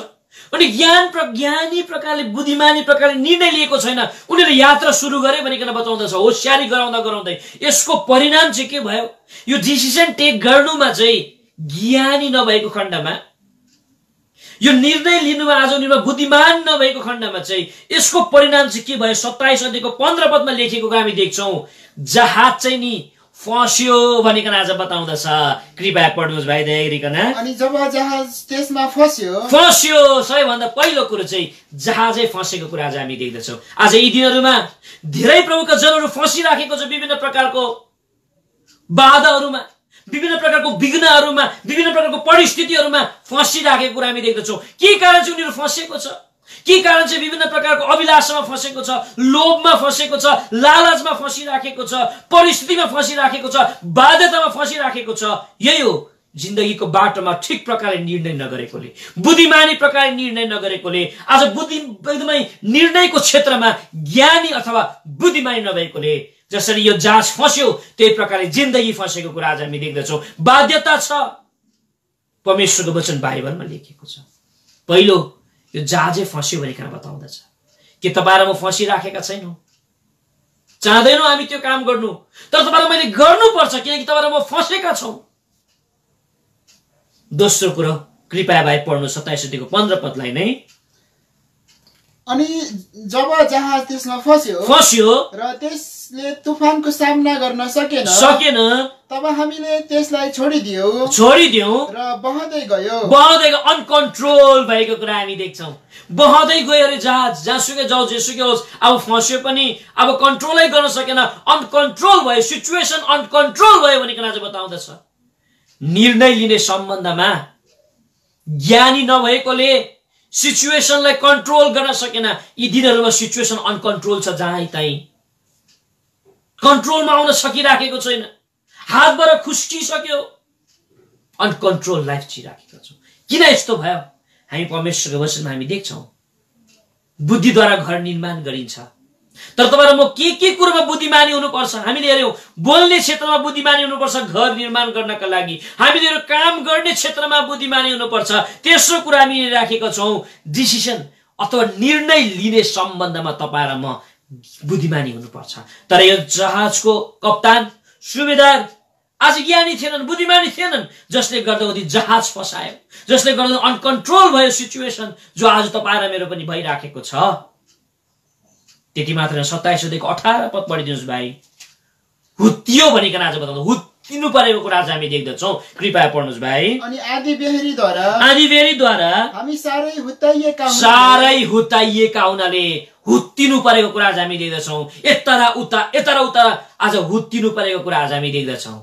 अनि ज्ञानी प्रकारले, बुद्धिमानी प्रकारले निर्णय लिएको छैन। उनीहरूले यात्रा सुरु गरे भनिकन बताउँदछ। होसियारी गराउँदै यसको परिणाम चाहिँ के भयो? यो डिसिसन टेक गर्नुमा चाहिँ ज्ञानी नभएको खण्डमा, यो निर्णय लिनुमा आज उनीहरूमा बुद्धिमान नभएको खण्डमा चाहिँ यसको परिणाम चाहिँ के भयो? 27 अध्यायको 15 पदमा लेखेको हामी देख्छौँ। जहाज चाहिँ नि फस्यो भनिकन आज बताउँदछ। कृपया पढ्नुहोस् भाइ दया गरिकन। अनि जब जहाज त्यसमा फस्यो सबैभन्दा पहिलो कुरो चाहिँ जहाजै फसेको कुरा आज हामी देख्दछौँ। आज यी दिनहरूमा धेरै प्रभुका जनहरू फसिराखेको छ विभिन्न प्रकारको बाधाहरूमा, विभिन्न प्रकारको विघ्नहरूमा, विभिन्न प्रकारको परिस्थितिहरूमा फसिराखेको कुरा हामी देख्दछौँ। के कारण चाहिँ उनीहरू फसेको छ? के कारण चाहिँ विभिन्न प्रकारको अभिलाषमा फसेको छ, लोभमा फसेको छ, लालचमा फसिराखेको छ, परिस्थितिमा फसिराखेको छ, बाध्यतामा फसिराखेको छ। यही हो जिन्दगीको बाटोमा ठिक प्रकारले निर्णय नगरेकोले, बुद्धिमानी प्रकारले निर्णय नगरेकोले, आज एकदमै निर्णयको क्षेत्रमा ज्ञानी अथवा बुद्धिमानी नभएकोले जसरी यो जहाज फस्यो त्यही प्रकारले जिन्दगी फसेको कुरा आज हामी देख्दछौँ। बाध्यता छ। परमेश्वरको वचन बाइबलमा लेखिएको छ। पहिलो यो जहाजै फस्यो भनिकन बताउँदछ। के तपाईँ र म फसिराखेका छैनौँ? चाहँदैनौँ हामी त्यो काम गर्नु, तर तपाईँ र मैले गर्नुपर्छ किनकि तपाईँ र म फसेका छौँ। दोस्रो कुरो कृपया भाइ पढ्नु 27 15 पदलाई नै। अनि जब जहाज त्यसमा फस्यो र त्यसले तुफानको सामना गर्न सकेन तब हामीले त्यसलाई छोडिदियौँ र बहदै गयो। अनकन्ट्रोल भएको कुरा हामी देख्छौँ। बहदै गयो अरे जहाज, जहाँसुकै जाओस् जेसुकै होस्, अब फस्यो पनि अब कन्ट्रोलै गर्न सकेन, अनकन्ट्रोल भयो, सिचुएसन अनकन्ट्रोल भयो भनिकन आज बताउँदछ। निर्णय लिने सम्बन्धमा ज्ञानी नभएकोले सिचुएसनलाई कन्ट्रोल गर्न सकेन। यी दिनहरूमा सिचुएसन अनकन्ट्रोल छ, जहाँ तहीँ कन्ट्रोलमा आउन सकिराखेको छैन, हातबाट खुस्किसक्यो, अनकन्ट्रोल लाइफ जिराखेको छ। किन यस्तो भयो? हामी परमेश्वरको वचनमा हामी देख्छौँ बुद्धिद्वारा घर निर्माण गरिन्छ, तर तपाईँ र म के कुरोमा बुद्धिमानी हुनुपर्छ? हामीले हेऱ्यौँ बोल्ने क्षेत्रमा बुद्धिमानी हुनुपर्छ घर निर्माण गर्नका लागि, हामीले काम गर्ने क्षेत्रमा बुद्धिमानी हुनुपर्छ। तेस्रो कुरा हामीले राखेका छौँ डिसिसन अथवा निर्णय लिने सम्बन्धमा तपाईँ र म बुद्धिमानी हुनुपर्छ। तर यो जहाजको कप्तान सुबेदार आज ज्ञानी थिएनन्, बुद्धिमानी थिएनन्, जसले गर्दा उनी जहाज फसायो, जसले गर्दा अनकन्ट्रोल भयो सिचुएसन, जो आज तपाईँ र मेरो पनि भइराखेको छ। त्यति मात्र 27 18 पद पढिदिनुहोस् भाइ। हुत्तियो भनिकन आज बताउँदा हुत्तिनु परेको कुरा आज हामी देख्दछौँ। कृपया पढ्नुहोस् भाइ। अनि आधी बेहरीद्वारा हामी सारै हुत्ताइएका हुनाले हुत्तिनु परेको कुरा आज हामी देख्दछौँ। यता र उता आज हुत्तिनु परेको कुरा आज हामी देख्दछौँ।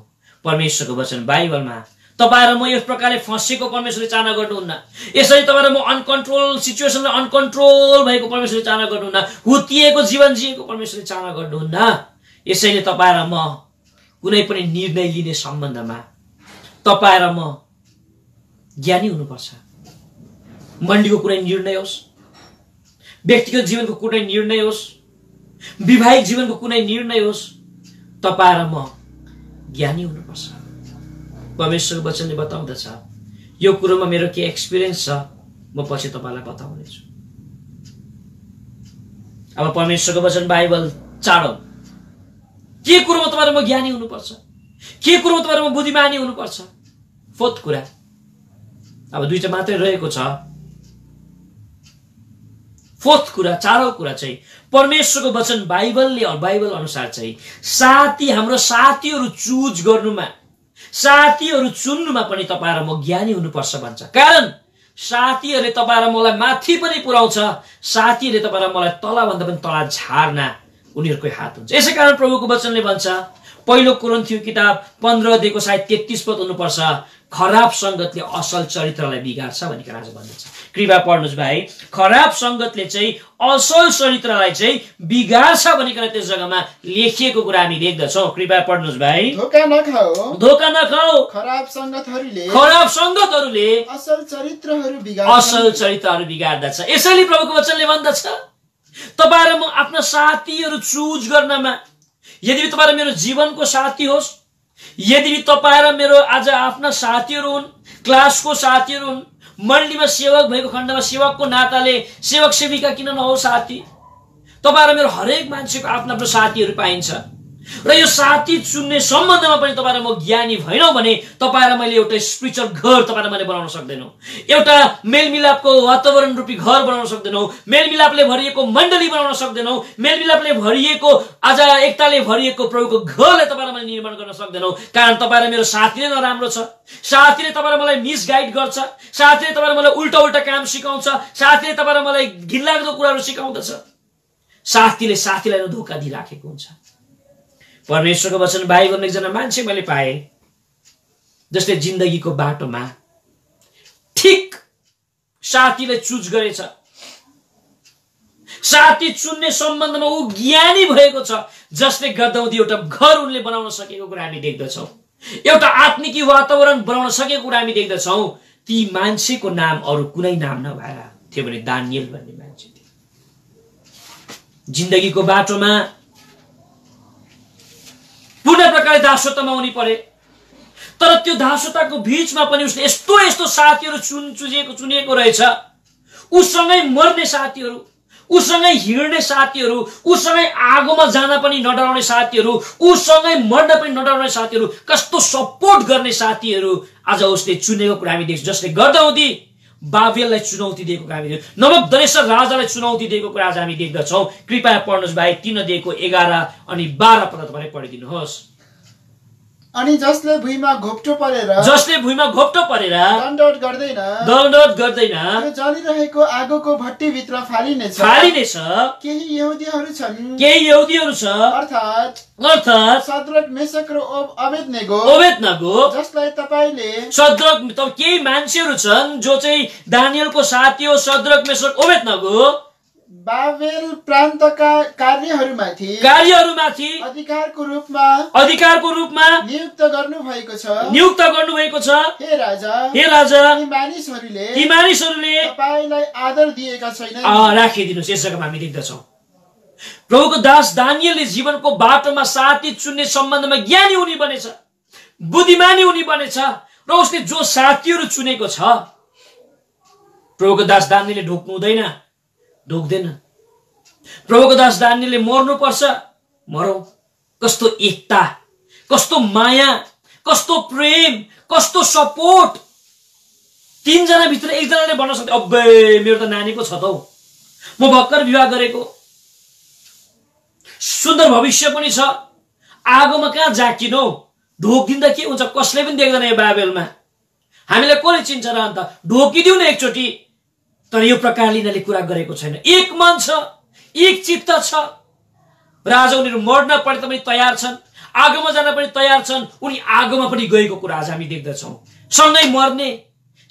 परमेश्वरको वचन बाइबलमा तपाईँ र म यस प्रकारले फसेको परमेश्वरले चाहना गर्नुहुन्न। यसरी तपाईँ र म अनकन्ट्रोल सिचुएसनलाई अनकन्ट्रोल भएको परमेश्वरले चाहना गर्नुहुन्न। हुत्तिएको जीवन जिएको परमेश्वरले चाहना गर्नुहुन्न। यसैले तपाईँ र म कुनै पनि निर्णय लिने सम्बन्धमा तपाईँ र म ज्ञानी हुनुपर्छ। मण्डलीको कुनै निर्णय होस्, व्यक्तिगत जीवनको कुनै निर्णय होस्, वैवाहिक जीवनको कुनै निर्णय होस्, तपाईँ र म ज्ञानी हुनुपर्छ। परमेश्वरको वचनले बताउँदछ। यो कुरोमा मेरो के एक्सपिरियन्स छ म पछि तपाईलाई बताउनेछु। अब परमेश्वरको वचन बाइबल चाडौँ। के कुरोमा तपाईँ र म ज्ञानी हुनुपर्छ, के कुरोमा तपाईँ र म बुद्धिमानी हुनुपर्छ। फोर्थ कुरा, अब दुईटा मात्रै रहेको छ। फोर्थ कुरा, चारौं कुरा चाहिँ परमेश्वरको वचन बाइबल अनुसार चाहिँ हाम्रो साथीहरू चुज गर्नुमा, साथीहरू चुन्नुमा पनि तपाईँ र म ज्ञानी हुनुपर्छ भन्छ। कारण साथीहरूले तपाईँ र मलाई माथि पनि पुर्याउँछ, साथीहरूले तपाईँ र मलाई तलभन्दा पनि तल झार्न उनीहरूकै हात हुन्छ। यसै कारण प्रभुको वचनले भन्छ, पहिलो कोरिन्थियो किताब 15 अध्यायको सायद 33 पद हुनुपर्छ, खराब संगतले असल चरित्रलाई बिगार्छ भनिकन आज भन्दछ। कृपया पढ्नुहोस् भाइ। खराब संगतले चाहिँ असल चरित्रलाई चाहिँ बिगार्छ भनिकन त्यस जग्गामा लेखिएको कुरा हामी देख्दछौँ। कृपया पढ्नुहोस् भाइ। धोका नखाऊ, खराब संगतहरूले असल चरित्रहरू बिगार्दछ। यसैले प्रभुको वचनले भन्दछ, तपाईँ र म आफ्ना साथीहरू चुज गर्नमा, यदि तपाईँ र मेरो जीवनको साथी होस्, यदि तपाईँ र मेरो आज आफ्ना साथीहरू हुन्, क्लासको साथीहरू हुन्, मण्डलीमा सेवक भएको खण्डमा सेवकको नाताले सेवक सेविका किन नहो साथी, तपाईँ र मेरो हरेक मान्छेको आफ्नो आफ्नो साथीहरू पाइन्छ। र यो साथी चुन्ने सम्बन्धमा पनि तपाईँ र म ज्ञानी भएनौँ भने तपाईँ र मैले एउटा स्पिरिचुअल घर तपाईँ र मैले बनाउन सक्दैनौँ, एउटा मेलमिलापको वातावरण रूपी घर बनाउन सक्दैनौँ, मेलमिलापले भरिएको मण्डली बनाउन सक्दैनौँ, मेलमिलापले भरिएको आज एकताले भरिएको प्रभुको घरलाई तपाईँ र मैले निर्माण गर्न सक्दैनौँ। कारण तपाईँ र मेरो साथीले नराम्रो छ, साथीले तपाईँ र मलाई मिसगाइड गर्छ, साथीले तपाईँ र मलाई उल्टा उल्टा काम सिकाउँछ, साथीले तपाईँ र मलाई घिनलाग्दो कुराहरू सिकाउँदछ, साथीले साथीलाई धोका दिइराखेको हुन्छ। परमेश्वरको वचन बाहिर गर्ने एकजना मान्छे मैले पाएँ जसले जिन्दगीको बाटोमा ठिक साथीले चुज गरेछ, साथी चुन्ने सम्बन्धमा ऊ ज्ञानी भएको छ, जसले गर्दा एउटा घर उनले बनाउन सकेको कुरा हामी देख्दछौँ, एउटा आत्मिक वातावरण बनाउन सकेको कुरा हामी देख्दछौँ। ती मान्छेको नाम अरू कुनै नाम नभएर थियो भने दानियल भन्ने मान्छे थियो। जिन्दगीको बाटोमा पूर्ण प्रकारले दासत्वमा उनी परे, तर त्यो दासत्वको बीचमा पनि उसले यस्तो यस्तो साथीहरू चुनिएको रहेछ, उसँगै मर्ने साथीहरू, उसँगै हिँड्ने साथीहरू, उसँगै आगोमा जान पनि नडराउने साथीहरू, उसँगै मर्न पनि नडराउने साथीहरू, कस्तो सपोर्ट गर्ने साथीहरू आज उसले चुनेको कुरा हामी देख्छौँ। जसले गर्दाहुँदी बाबेललाई चुनौती दिएको कुरा हामी देख्छौँ, नबुकदनेस्सर राजालाई चुनौती दिएको कुरा आज हामी देख्दछौँ। कृपया पढ्नुहोस् भाइ 3 अध्यायको 11 अनि 12 पद तपाईले पढिदिनुहोस्। अनि जसले भुइँमा घोप्टो परेर दण्डवत गर्दैन त्यो जलिरहेको आगोको भट्टीभित्र फालिनेछ। केही यहुदीहरू छन् अर्थात् सद्रक मेशक र अबेदनेगो जसलाई तपाईले केही मान्छेहरू छन् जो चाहिँ दानियलको साथी हो, सद्रक मेशक अबेदनेगो बाबेल प्रान्तका कार्यहरूमाथि अधिकारको रूपमा नियुक्त गर्नुभएको छ। हे राजा ती मानिसहरूले तपाईलाई आदर दिएका छैनन्। राखिदिनुस्। यस जग्गामा हामी देख्दछौँ प्रभुको दास दानियलले जीवनको बाटोमा साथी चुन्ने सम्बन्धमा ज्ञानी उनी बनेछ, बुद्धिमानी उनी बनेछ, र उसले जो साथीहरू चुनेको छ प्रभुको दास दानियलले ढोक्दैन। प्रभुको दास दानियलले मर्नुपर्छ, मरौ। कस्तो एकता, कस्तो माया, कस्तो प्रेम, कस्तो सपोर्ट। 3 जना भित्र एकजनाले भन्न सक्छ अब्बे मेरो त नानीको छ त हौ, म भर्खर विवाह गरेको, सुन्दर भविष्य पनि छ, आगोमा कहाँ जाकिनौ, ढोकिदिँदा के हुन्छ, कसले पनि देख्दैन यो बाबेलमा, हामीलाई कसले चिन्छ र अन्त ढोकिदिउ न एकचोटि। तर यो प्रकारले यिनीहरूले कुरा गरेको छैन। एक मन छ, एक चित्त छ, र आज उनीहरू मर्न पनि तयार छन्, आगोमा जान पनि तयार छन्। उनी आगोमा पनि गएको कुरा आज हामी देख्दछौँ। सँगै मर्ने,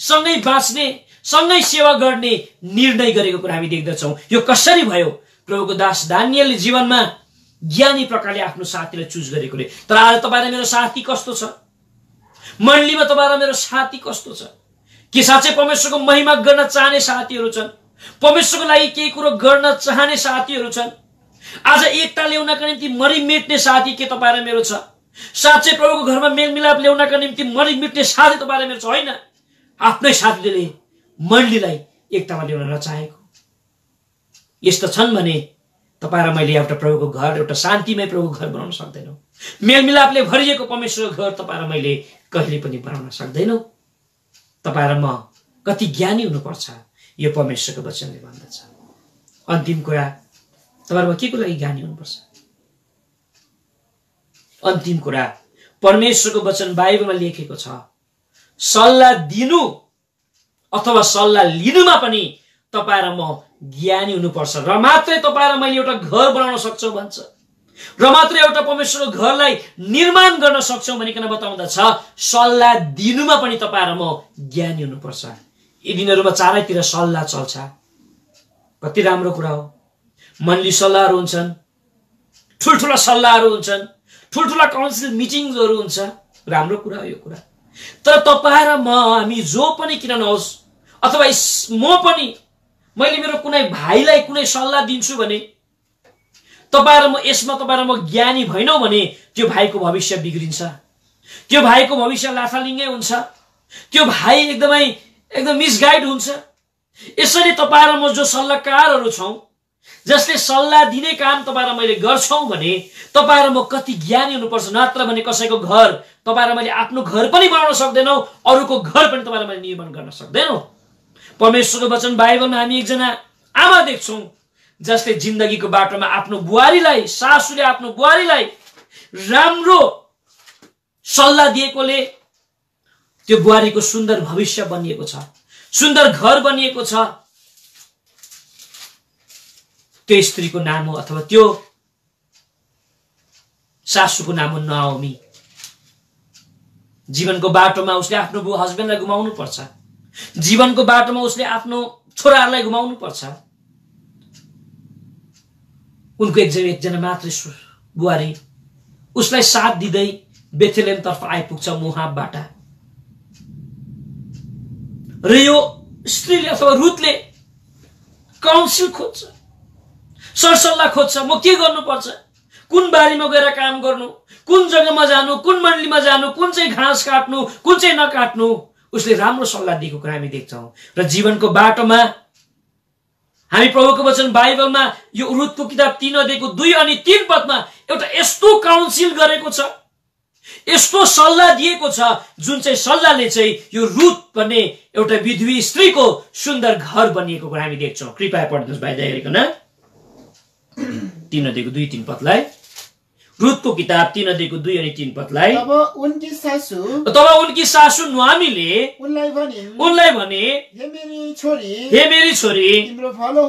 सँगै बाँच्ने, सँगै सेवा गर्ने निर्णय गरेको कुरा हामी देख्दछौँ। यो कसरी भयो? प्रभुको दास दानियलले जीवनमा ज्ञानी प्रकारले आफ्नो साथीलाई चुज गरेकोले। तर आज तपाईँ र मेरो साथी कस्तो छ? मण्डलीमा तपाईँ र मेरो साथी कस्तो छ? के साँच्चै परमेश्वरको महिमा गर्न चाहने साथीहरू छन्? परमेश्वरको लागि केही कुरो गर्न चाहने साथीहरू छन्? आज एकता ल्याउनका निम्ति मरिमेट्ने साथी के तपाईँ र मेरो छ? साँच्चै प्रभुको घरमा मेलमिलाप ल्याउनका निम्ति मरिमेट्ने साथी तपाईँ र मेरो छ? होइन, आफ्नै साथीले मण्डलीलाई एकतामा ल्याउन नचाहेको। यस्तो छन् भने तपाईँ र मैले एउटा प्रभुको घर, एउटा शान्तिमय प्रभुको घर बनाउन सक्दैनौँ। मेलमिलापले भरिएको परमेश्वरको घर तपाईँ र मैले कहिले पनि बनाउन सक्दैनौँ। तपाईँ र म कति ज्ञानी हुनुपर्छ यो परमेश्वरको वचनले भन्दछ। अन्तिम कुरा, तपाईँ र म के को लागि ज्ञानी हुनुपर्छ? अन्तिम कुरा, परमेश्वरको वचन बाइबलमा लेखेको छ, सल्लाह दिनु अथवा सल्लाह लिनुमा पनि तपाईँ र म ज्ञानी हुनुपर्छ, र मात्रै तपाईँ र मैले एउटा घर बनाउन सक्छौँ भन्छ, र मात्र एउटा परमेश्वरको घरलाई निर्माण गर्न सक्छौँ भनिकन बताउँदछ। सल्लाह दिनुमा पनि तपाईँ र म ज्ञानी हुनुपर्छ। यी दिनहरूमा चारैतिर सल्लाह चल्छ, कति राम्रो कुरा हो। मण्डली सल्लाहहरू हुन्छन्, ठुल्ठुला सल्लाहहरू हुन्छन्, ठुल्ठुला काउन्सिल मिटिङ्सहरू हुन्छ, राम्रो कुरा हो यो कुरा। तर तपाईँ र म, हामी जो पनि किन नहोस्, अथवा म पनि, मैले मेरो कुनै भाइलाई कुनै सल्लाह दिन्छु भने तपाईँ र म यसमा तपाईँ र म ज्ञानी भएनौँ भने त्यो भाइको भविष्य बिग्रिन्छ, त्यो भाइको भविष्य लाथालिङ्गै हुन्छ, त्यो भाइ एकदम मिसगाइड हुन्छ। यसरी तपाईँ र म जो सल्लाहकारहरू छौँ, जसले सल्लाह दिने काम तपाईँ र मैले गर्छौं भने तपाईँ र म कति ज्ञानी हुनुपर्छ। नत्र भने कसैको घर तपाईँ र मैले आफ्नो घर पनि बनाउन सक्दैनौं, अरूको घर पनि तपाईँ र मैले निर्माण गर्न सक्दैनौं। परमेश्वरको वचन बाइबलमा हामी एकजना आमा देख्छौं जसले जिन्दगीको बाटोमा आफ्नो बुहारीलाई, सासूले आफ्नो बुहारीलाई राम्रो सल्लाह दिएकोले त्यो बुहारीको सुन्दर भविष्य बनिएको छ, सुन्दर घर बनिएको छ। त्यो स्त्रीको नाम हो अथवा त्यो सासूको नाम हो नाओमी। जीवनको बाटोमा उसले आफ्नो हस्बेन्डलाई गुमाउनु पर्छ, जीवनको बाटोमा उसले आफ्नो छोराहरूलाई गुमाउनु पर्छ। उनको एकजना मात्रै बुहारी उसलाई साथ दिँदै बेथलेहमतर्फ आइपुग्छ मोआबबाट। र यो स्त्रीले अथवा रुथले काउन्सिल खोज्छ, सरसल्लाह खोज्छ। म के गर्नुपर्छ, कुन बारीमा गएर काम गर्नु, कुन जग्गामा जानु, कुन मण्डलीमा जानु, कुन चाहिँ घाँस काट्नु, कुन चाहिँ नकाट्नु। उसले राम्रो सल्लाह दिएको कुरा हामी देख्छौं। र जीवनको बाटोमा हामी प्रभुको वचन बाइबलमा यो रुथको किताब 3 अध्यायको 2 अनि 3 पदमा एउटा यस्तो काउन्सिल गरेको छ, यस्तो सल्लाह दिएको छ, जुन चाहिँ सल्लाहले चाहिँ यो रुथ भन्ने एउटा विधवी स्त्रीको सुन्दर घर बनिएको कुरा हामी देख्छौं। कृपया पढ्नुहोस् भाइ दयागरिकन 3 अध्यायको 2-3 पदलाई। रुथको किताब 3 अध्यायको 2 अनि 3 पदलाई। तब उनकी सासू नुआमीले उनलाई भने हे मेरी छोरी तिम्रो भलो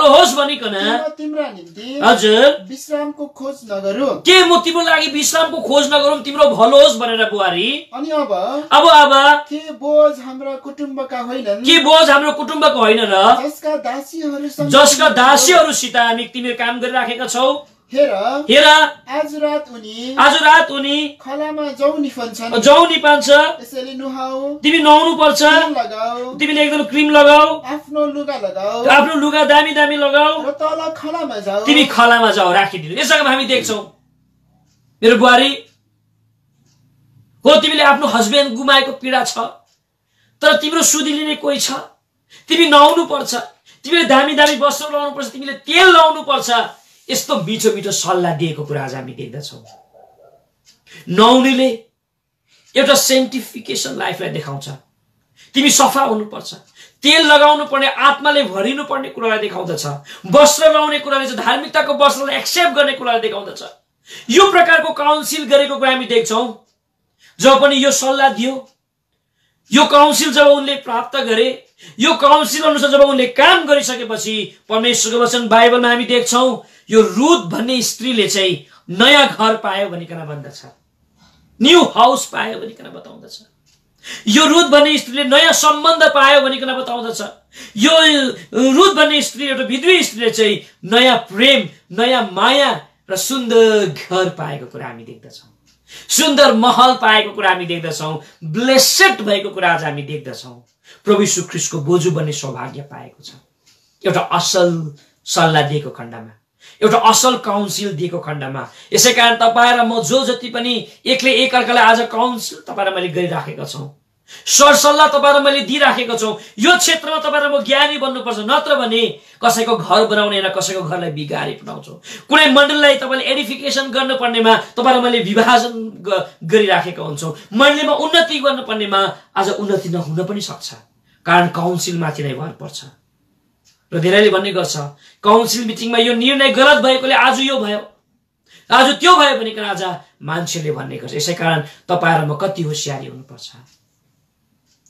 होस् भनिकन तिम्रा निम्ति हजुर विश्रामको खोज नगरौँ। के म तिम्रो लागि विश्रामको खोज नगरौँ, तिम्रो भलो होस् भनेर बुहारी। अनि अब के बोझ हाम्रो कुटुम्बका होइनन्, के बोझ हाम्रो कुटुम्बको होइन र जसका दासीहरूसित हामी तिमीले काम गरिराखेका छौ। हेर आज रात उनी खलामा जौ निफन्छन्, यसैले नुहाऊ, तिमी नुहाउनु पर्छ, तिमीले एकदम क्रिम लगाऊ, आफ्नो लुगा दामी लगाऊ र तल खलामा जाऊ, तिमी खलामा जाऊ, राखिदिनु। यस जग्गामा हामी देख्छौं मेरो बुहारी हो, तिमीले आफ्नो हस्बेन्ड गुमाएको पीडा छ, तर तिम्रो सुधी लिने कोही छ। तिमी नुहाउनु पर्छ, तिमीले दामी वस्त्र लगाउनु पर्छ, तिमीले तेल लगाउनु पर्छ। यस्तो मिठो सल्लाह दिएको कुरा आज हामी देख्दछौं। नुहाउनेले एउटा सेन्टिफिकेसन लाइफलाई देखाउँछ। तिमी सफा हुनुपर्छ, तेल लगाउनु पर्ने, आत्माले भरिनु पर्ने कुरालाई देखाउँदछ। वस्त्र लगाउने कुराले चाहिँ धार्मिकताको वस्त्रलाई एक्सेप्ट गर्ने कुरालाई देखाउँदछ। यो प्रकारको काउन्सिल गरेको कुरा हामी देख्छौं। जब पनि यो सल्लाह दियो, यो काउन्सिल जब उनले प्राप्त गरे, यो काउन्सिल अनुसार जब उनले काम गरिसकेपछि परमेश्वरको वचन बाइबलमा हामी देख्छौं यो रुथ भन्ने स्त्रीले चाहिँ नयाँ घर पायो भनिकन भन्दछ, न्यू हाउस पायो भनिकन बताउँदछ। यो रुथ भन्ने स्त्रीले नयाँ सम्बन्ध पायो भनिकन बताउँदछ। यो रुथ भन्ने स्त्री एउटा विधवी स्त्रीले चाहिँ नयाँ प्रेम, नयाँ माया र सुन्दर घर पाएको कुरा हामी देख्दछौं, सुन्दर महल पाएको कुरा हामी देख्दछौं, ब्लेसेड भएको कुरा आज हामी देख्दछौं। प्रभु यीशु ख्रीष्टको बोजू बन्ने सौभाग्य पाएको छ। एउटा असल सल्लाह दिएको खण्डमा, एउटा असल काउन्सिल दिएको खण्डमा। यसैकारण तपाईँ र म जो जति पनि एकले एकअर्कालाई आज काउन्सिल तपाईँ र मैले गरिराखेका छौं, सरसल्लाह तपाईँ र मैले दिइराखेका छौं। यो क्षेत्रमा तपाईँ र म ज्ञानी बन्नुपर्छ, नत्र भने कसैको घर बनाउने र कसैको घरलाई बिगारी पठाउँछौं। कुनै मण्डलीलाई तपाईँले एडिफिकेसन गर्नुपर्नेमा तपाईँ र मैले विभाजन गरिराखेका हुन्छौं। मण्डलीमा उन्नति गर्नुपर्नेमा आज उन्नति नहुन पनि सक्छ, कारण काउन्सिल माथि नै भर पर्छ। र धेरैले भन्ने गर्छ काउन्सिल मिटिङमा यो निर्णय गलत भएकोले आज यो भयो, आज त्यो भयो भनिकन आज मान्छेले भन्ने गर्छ। यसैकारण तपाईँ र म कति होशियारी हुनुपर्छ।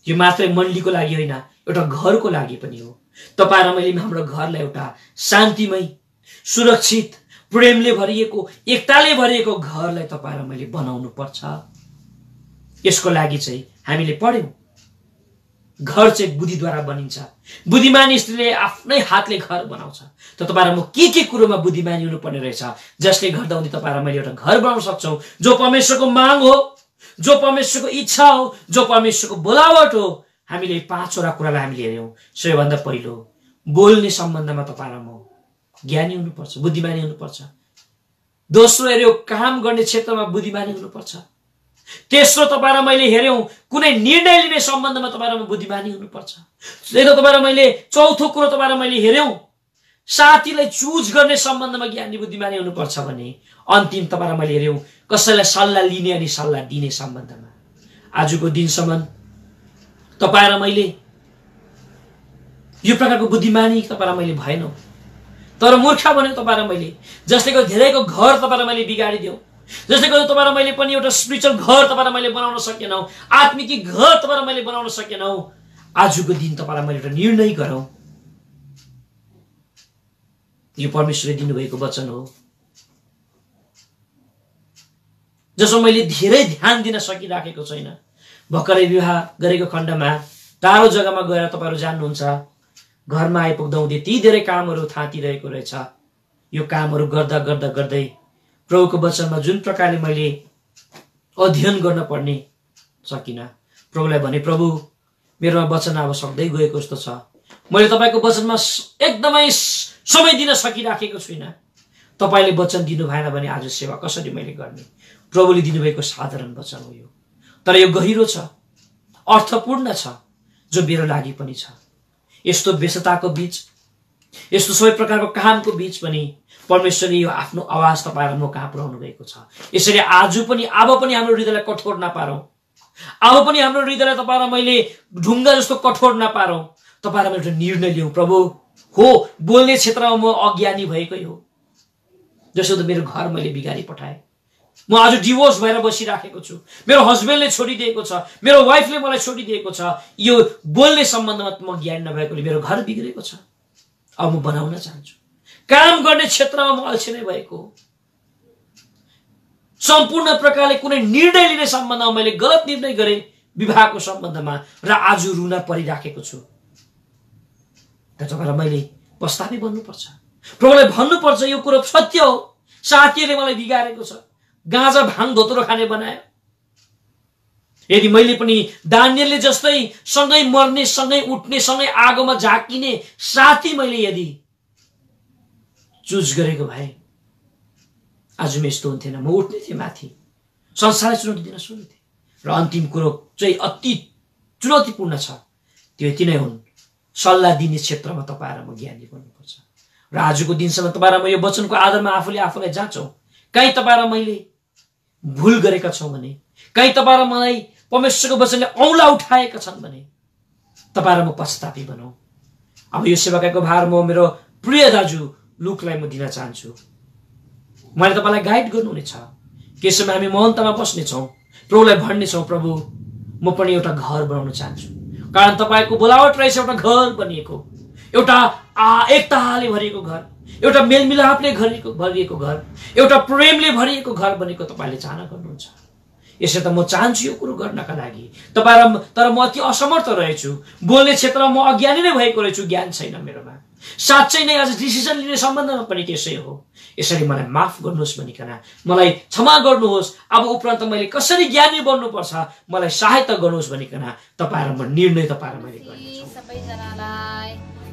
यो मात्रै मण्डलीको लागि होइन, एउटा घरको लागि पनि हो। तपाईँ र मैले हाम्रो घरलाई एउटा शान्तिमय, सुरक्षित, प्रेमले भरिएको, एकताले भरिएको घरलाई तपाईँ र मैले बनाउनु पर्छ। यसको लागि चाहिँ हामीले पढ्यौं, घर चाहिँ बुद्धिद्वारा बनिन्छ। बुद्धिमानी स्त्रीले आफ्नै हातले घर बनाउँछ। त तपाईँ र म के कुरोमा बुद्धिमानी हुनुपर्ने रहेछ, जसले गर्दा उनी तपाईँ र मैले एउटा घर बनाउन सक्छौं जो परमेश्वरको माग हो, जो परमेश्वरको इच्छा हो, जो परमेश्वरको बोलावट हो। हामीले 5वटा कुरालाई हामीले हेर्यौं। सबैभन्दा पहिलो, बोल्ने सम्बन्धमा तपाईँ र म ज्ञानी हुनुपर्छ, बुद्धिमानी हुनुपर्छ। दोस्रो हेर्यौं, काम गर्ने क्षेत्रमा बुद्धिमानी हुनुपर्छ। तेस्रो तपाईँ र मैले हेर्यौं, कुनै निर्णय लिने सम्बन्धमा तपाईँ र म बुद्धिमानी हुनुपर्छ। तपाईँ र मैले चौथो कुरो तपाईँ र मैले हेर्यौं, साथीलाई चुज गर्ने सम्बन्धमा ज्ञानी बुद्धिमानी हुनुपर्छ भने अन्तिम तपाईँ र मैले हेऱ्यौँ कसैलाई सल्लाह लिने अनि सल्लाह दिने सम्बन्धमा आजको दिनसम्म तपाईँ र मैले यो प्रकारको बुद्धिमानी तपाईँ र मैले भएनौँ। तर मूर्ख भन्यो तपाईँ र मैले, जसले गर्दा धेरैको घर तपाईँ र मैले बिगाडिदियौँ, जसले गर्दा तपाईँ र मैले पनि एउटा स्पिरिचुअल घर तपाईँ र मैले बनाउन सकेनौँ, आत्मिकी घर तपाईँ र मैले बनाउन सकेनौँ। आजको दिन तपाईँ र मैले एउटा निर्णय गरौँ। यो परमेश्वरले दिनुभएको वचन हो जसमा मैले धेरै ध्यान दिन सकिराखेको छैन। भर्खरै विवाह गरेको खण्डमा टाढो जग्गामा गएर तपाईहरु जान्नुहुन्छ, घरमा आइपुग्दा हुँदै ती धेरै कामहरू थाँतिरहेको रहेछ। यो कामहरू गर्दा गर्दा गर्दै प्रभुको वचनमा जुन प्रकारले मैले अध्ययन गर्न पर्ने सकिन। प्रभुलाई भने, प्रभु मेरोमा वचन अब सक्दै गएको जस्तो छ, मैले तपाईको वचनमा एकदमै समय दिन सकिराखेको छुइनँ। तपाईले वचन दिनु भएन भने आज सेवा कसरी मैले गर्ने? प्रभुले दिनुभएको साधारण वचन हो यो, तर यो गहिरो छ, अर्थपूर्ण छ, जो मेरो लागि पनि छ। यस्तो व्यस्तताको बीच, यस्तो सबै प्रकारको कामको बीच पनि परमेश्वरले यो आफ्नो आवाज तपाईहरु म कहाँ पुर्याउनु भएको छ। यसरी आज पनि अब पनि हाम्रो हृदयलाई कठोर नपारौं, अब पनि हाम्रो हृदयलाई तपाईहरु मैले ढुङ्गा जस्तो कठोर नपारौं। तपाईहरु एउटा निर्णय लिऊ, प्रभु हो बोल्ने क्षेत्रमा म अज्ञानी भएकै हो, जसो त मेरो घर मैले बिगारी पठाए, म आज डिभोर्स भएर बसिराखेको छु, मेरो हस्बेन्डले छोडिदिएको छ, मेरो वाइफले मलाई छोडिदिएको छ, यो बोल्ने सम्बन्धमा म ज्ञान नभएकोले मेरो घर बिग्रेको छ। अब म बनाउन चाहन्छु। काम गर्ने क्षेत्रमा म अल्छी नै भएको हो, सम्पूर्ण प्रकारले कुनै निर्णय लिने सम्बन्धमा मैले गलत निर्णय गरे विवाहको सम्बन्धमा, र आज रुन परिराखेको छु। तपाईहरुलाई मैले पस्तावी बन्नुपर्छ, प्रभुलाई भन्नुपर्छ यो कुरो सत्य हो, साथीले मलाई बिगारेको छ, गाँजा भाङ धोत्रो खाने बनायो। यदि मैले पनि दानियलले जस्तै सँगै मर्ने, सँगै उठ्ने, सँगै आगोमा झाकिने साथी मैले यदि चुज गरेको भए आज म यस्तो हुन्थेन, म उठ्ने थिएँ माथि, संसारलाई चुनौती दिन सक्ने थिएँ। र अन्तिम कुरो चाहिँ अति चुनौतीपूर्ण छ, त्यो यति नै हुन्, सल्लाह दिने क्षेत्रमा तपाईहरु म ज्ञानी बन्नुपर्छ। र आजको दिनसम्म तपाईहरु म यो वचनको आधारमा आफूले आफूलाई जाँचौं, कहीँ तपाईहरु मैले भूल गरेका छौं भने, कहीँ तपाईहरु मलाई परमेश्वरको वचनले औँला उठाएका छन् भने तपाईहरु म पश्चातापी बनौं। अब यो सेवाकाको भार म मेरो प्रिय दाजु लुकलाई म दिन चाहन्छु। मैले तपाईलाई गाइड गर्नुहुनेछ, त्यसैमा हामी मौनतामा बस्ने छौं, प्रभुलाई भन्ने छौं, प्रभु म पनि एउटा घर बनाउन चाहन्छु। कारण तपाईको बोलावट रहेछ एउटा घर बनिएको, एउटा एकताले भरिएको घर, एउटा मेलमिलापले भरिएको घर, एउटा प्रेमले भरिएको घर बनेको तपाईले चाहना गर्नुहुन्छ। यसै त म चाहन्छु यो कुरो गर्नका लागि, तर म अति असमर्थ रहेछु, बोल्ने क्षेत्रमा म अज्ञानी नै भएको रहेछु, ज्ञान छैन मेरोमा। साँच्चै नै आज डिसिजन लिने सम्बन्धमा पनि त्यसै हो। यसरी मलाई माफ गर्नुहोस् भनिकन, मलाई क्षमा गर्नुहोस्, अब उपरान्त मैले कसरी ज्ञानी बन्नुपर्छ मलाई सहायता गर्नुहोस् भनिकन तपाईहरु म निर्णय तपाईहरु मैले गर्नेछु। सबैजनालाई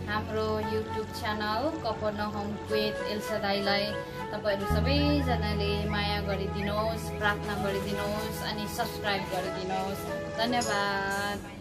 हाम्रो युट्युब च्यानल कफरनहुम विथ एल्सादाईलाई तपाईहरु सबैजनाले माया गरिदिनुहोस्, प्रार्थना गरिदिनुहोस् अनि सब्स्क्राइब गरिदिनुहोस्। धन्यवाद।